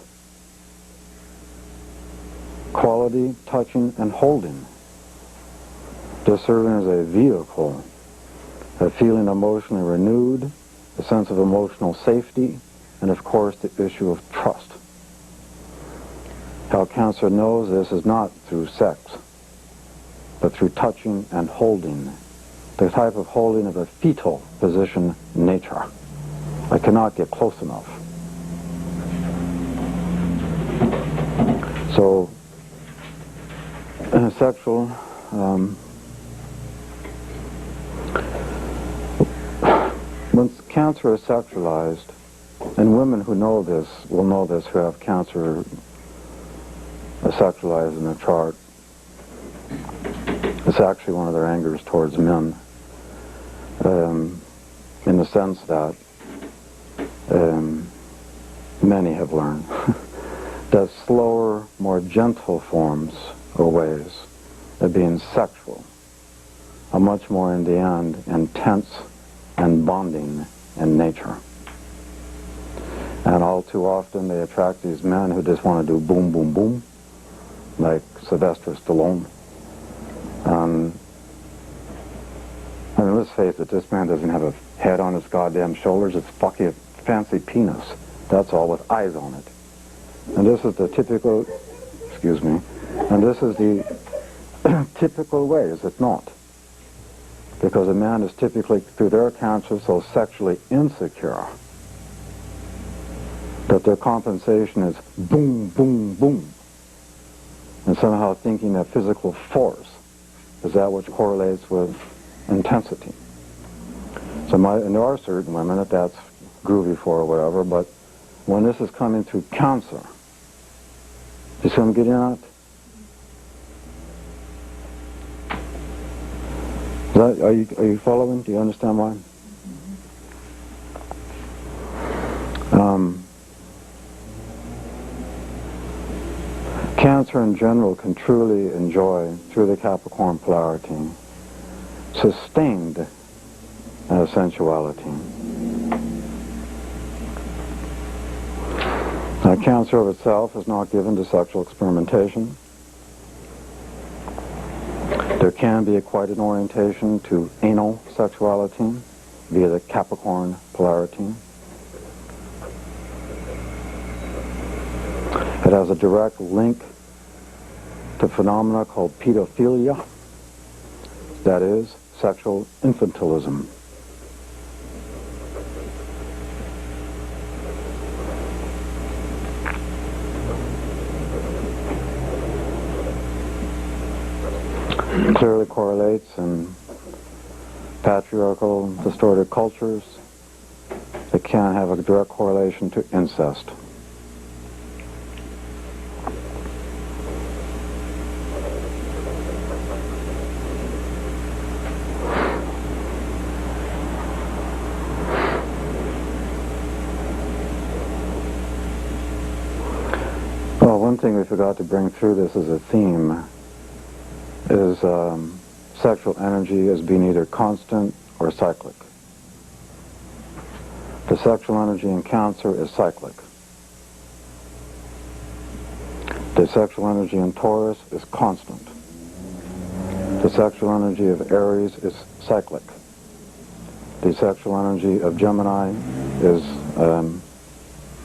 Quality, touching, and holding. They're serving as a vehicle, a feeling emotionally renewed, a sense of emotional safety, and of course the issue of trust. How cancer knows this is not through sex, but through touching and holding, the type of holding of a fetal position nature. I cannot get close enough. So, sexual once cancer is sexualized, and women who know this will know this, who have cancer sexualized in their chart, it's actually one of their angers towards men, in the sense that many have learned that slower, more gentle forms or ways of being sexual are much more, in the end, intense and bonding in nature. And all too often they attract these men who just want to do boom, boom, boom, like Sylvester Stallone. I mean, let's face it, this man doesn't have a head on his goddamn shoulders. It's fucking a fancy penis. That's all, with eyes on it. And this is the typical, excuse me, and this is the typical way, is it not? Because a man is typically, through their cancer, so sexually insecure that their compensation is boom, boom, boom. And somehow thinking that physical force is that which correlates with intensity. So and there are certain women that that's groovy for or whatever, but when this is coming through cancer, you see what I'm getting at? Are you following? Do you understand why? Cancer in general can truly enjoy, through the Capricorn polarity, sustained sensuality. Cancer of itself is not given to sexual experimentation. There can be quite an orientation to anal sexuality via the Capricorn polarity. It has a direct link to phenomena called pedophilia, that is, sexual infantilism. It clearly correlates in patriarchal, distorted cultures. It can have a direct correlation to incest. One thing we forgot to bring through this as a theme is sexual energy as being either constant or cyclic. The sexual energy in Cancer is cyclic. The sexual energy in Taurus is constant. The sexual energy of Aries is cyclic. The sexual energy of Gemini is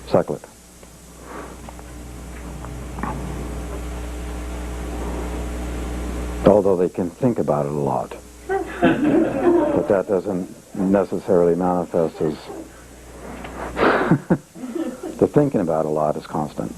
cyclic. Although they can think about it a lot. But that doesn't necessarily manifest as the thinking about a lot is constant.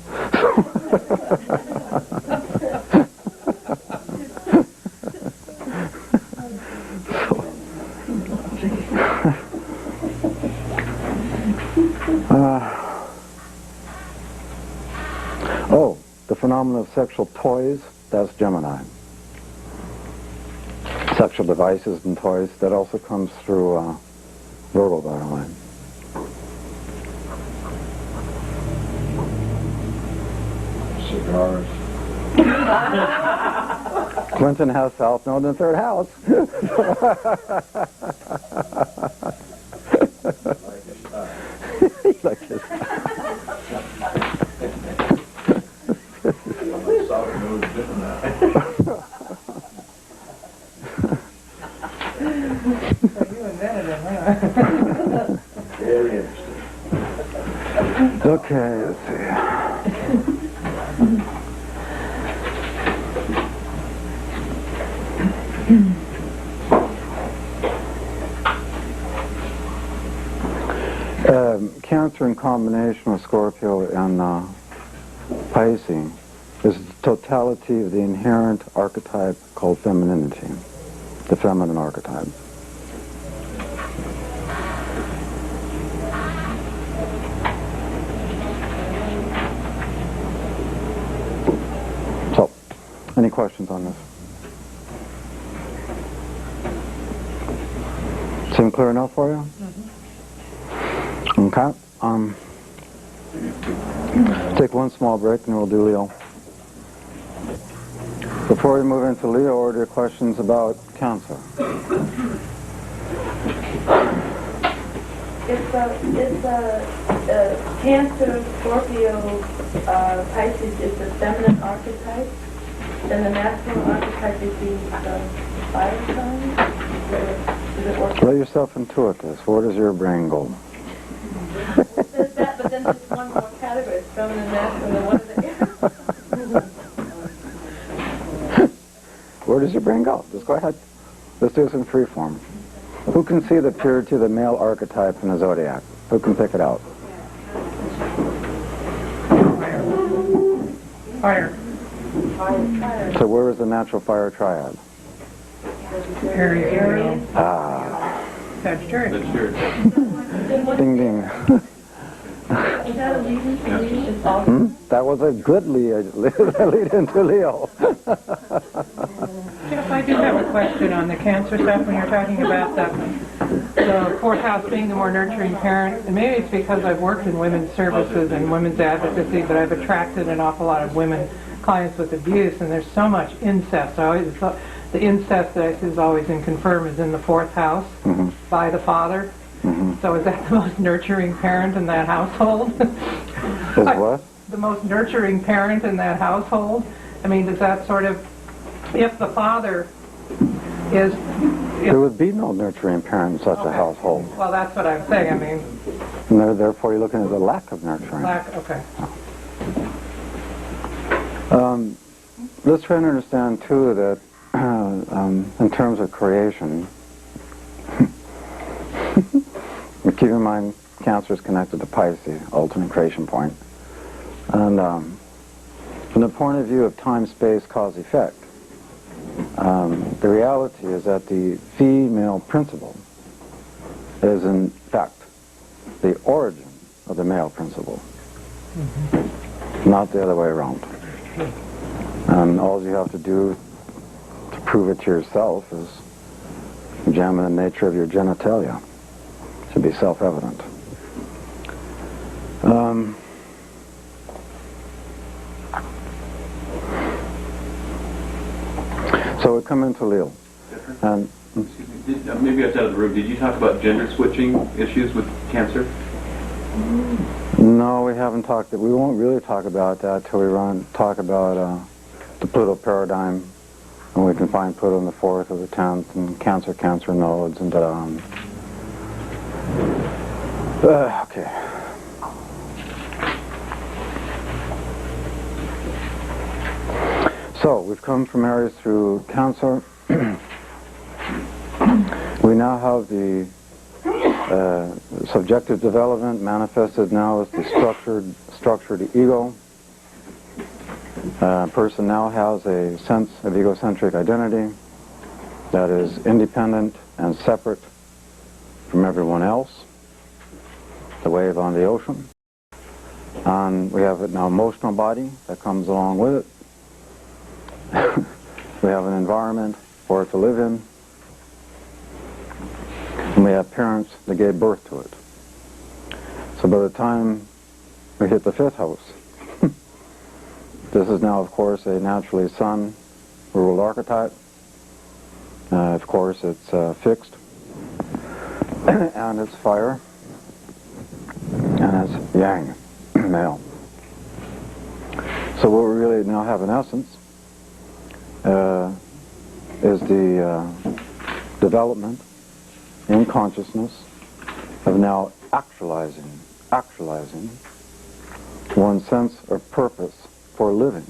Oh, the phenomenon of sexual toys, that's Gemini. Sexual devices and toys, that also comes through Virgo, by the way. Cigars. Clinton has South Node in the third house. He likes his South Node is different now. You invented it, huh? Very interesting. Okay, let's see. Cancer in combination with Scorpio and Pisces is the totality of the inherent archetype called femininity, the feminine archetype. So, any questions on this? Seem clear enough for you? Okay. Take one small break and we'll do Leo. Before we move into Leo, order questions about Cancer. It's Cancer, Scorpio, Pisces is the feminine archetype, then the masculine archetype is the fire sign. Does it work? Let yourself intuit this. Where does your brain go? There's that, but then there's one more category. It's feminine, masculine, and what is it? Where does your brain go? Just go ahead. Let's do this in free form. Who can see the purity of the male archetype in the zodiac? Who can pick it out? Fire. So where is the natural fire triad? Aries. Ah, Sagittarius. ding ding. Is that a reason for me? It's also That was a good lead into Leo. Jeff, I do have a question on the Cancer stuff when you're talking about the fourth house being the more nurturing parent. And maybe it's because I've worked in women's services and women's advocacy that I've attracted an awful lot of women clients with abuse, and there's so much incest. I always thought the incest that I see is always in confirm is in the fourth house by the father. So is that the most nurturing parent in that household? Is what? The most nurturing parent in that household? I mean, does that sort of, if the father is... There would be no nurturing parent in such a household. Well, that's what I'm saying. I mean... And therefore you're looking at the lack of nurturing. Okay. Let's try and understand, too, that in terms of creation, keep in mind Cancer is connected to Pisces, ultimate creation point. And from the point of view of time, space, cause, effect, the reality is that the female principle is, in fact, the origin of the male principle, not the other way around. And all you have to do to prove it to yourself is examine the nature of your genitalia. It should be self-evident. So we come into Leo. And Maybe I was out of the room. Did you talk about gender switching issues with Cancer? no, we haven't talked. We won't really talk about that till we talk about the Pluto paradigm, and we can find Pluto in the 4th or the 10th, and Cancer nodes, and okay. So we've come from Aries through Cancer. We now have the subjective development manifested now as the structured ego. A person now has a sense of egocentric identity that is independent and separate from everyone else, the wave on the ocean. And we have now emotional body that comes along with it. We have an environment for it to live in. And we have parents that gave birth to it. So by the time we hit the fifth house, this is now, of course, a naturally sun-ruled archetype. Of course, it's fixed, and it's fire, and it's yang, male. So what we really now have in essence is the development in consciousness of now actualizing one's sense of purpose for living.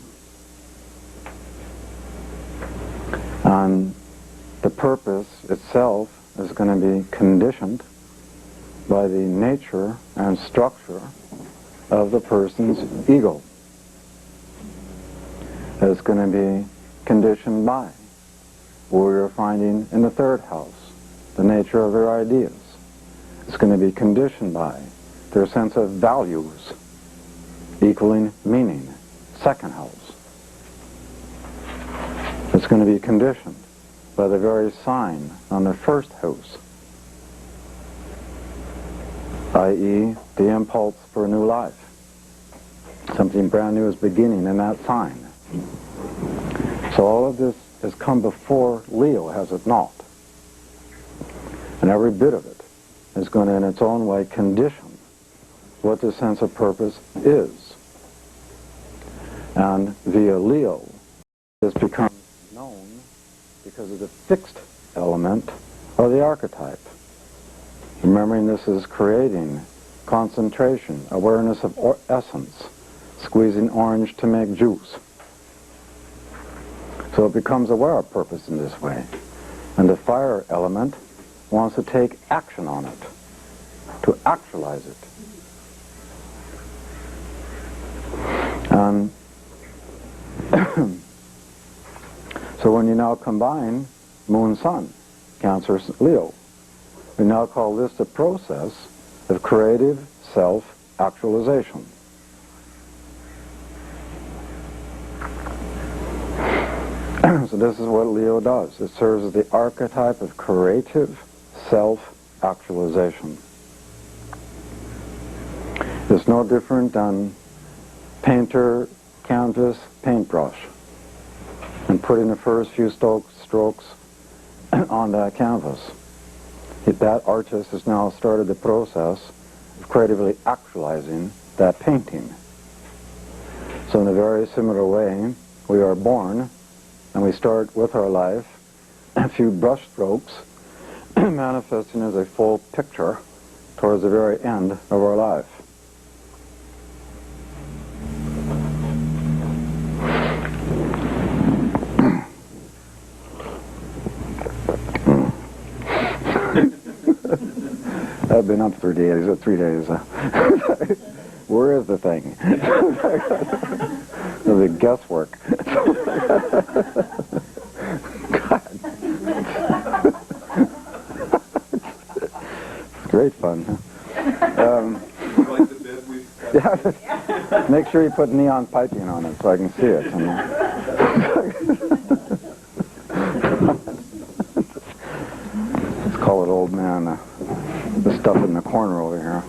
And the purpose itself is going to be conditioned by the nature and structure of the person's ego. It's going to be conditioned by what we're finding in the third house, the nature of their ideas. It's going to be conditioned by their sense of values equaling meaning, second house. It's going to be conditioned by the very sign on the first house, i.e. the impulse for a new life. Something brand new is beginning in that sign. So all of this has come before Leo, has it not? And every bit of it is going to, in its own way, condition what the sense of purpose is. And via Leo, this becomes known because of the fixed element of the archetype. Remembering this is creating concentration, awareness of essence, squeezing orange to make juice. So it becomes aware of purpose in this way. And the fire element wants to take action on it, to actualize it. And so when you now combine Moon, Sun, Cancer, Leo, we now call this the process of creative self-actualization. So this is what Leo does. It serves as the archetype of creative self-actualization. It's no different than painter, canvas, paintbrush, and putting the first few strokes on that canvas. That artist has now started the process of creatively actualizing that painting. So in a very similar way, we are born and we start with our life a few brush strokes manifesting as a full picture towards the very end of our life. I've been up for 3 days. Where is the thing? The guesswork. God. It's great fun. Yeah. Make sure you put neon piping on it so I can see it. Let's call it old man. The stuff in the corner over here.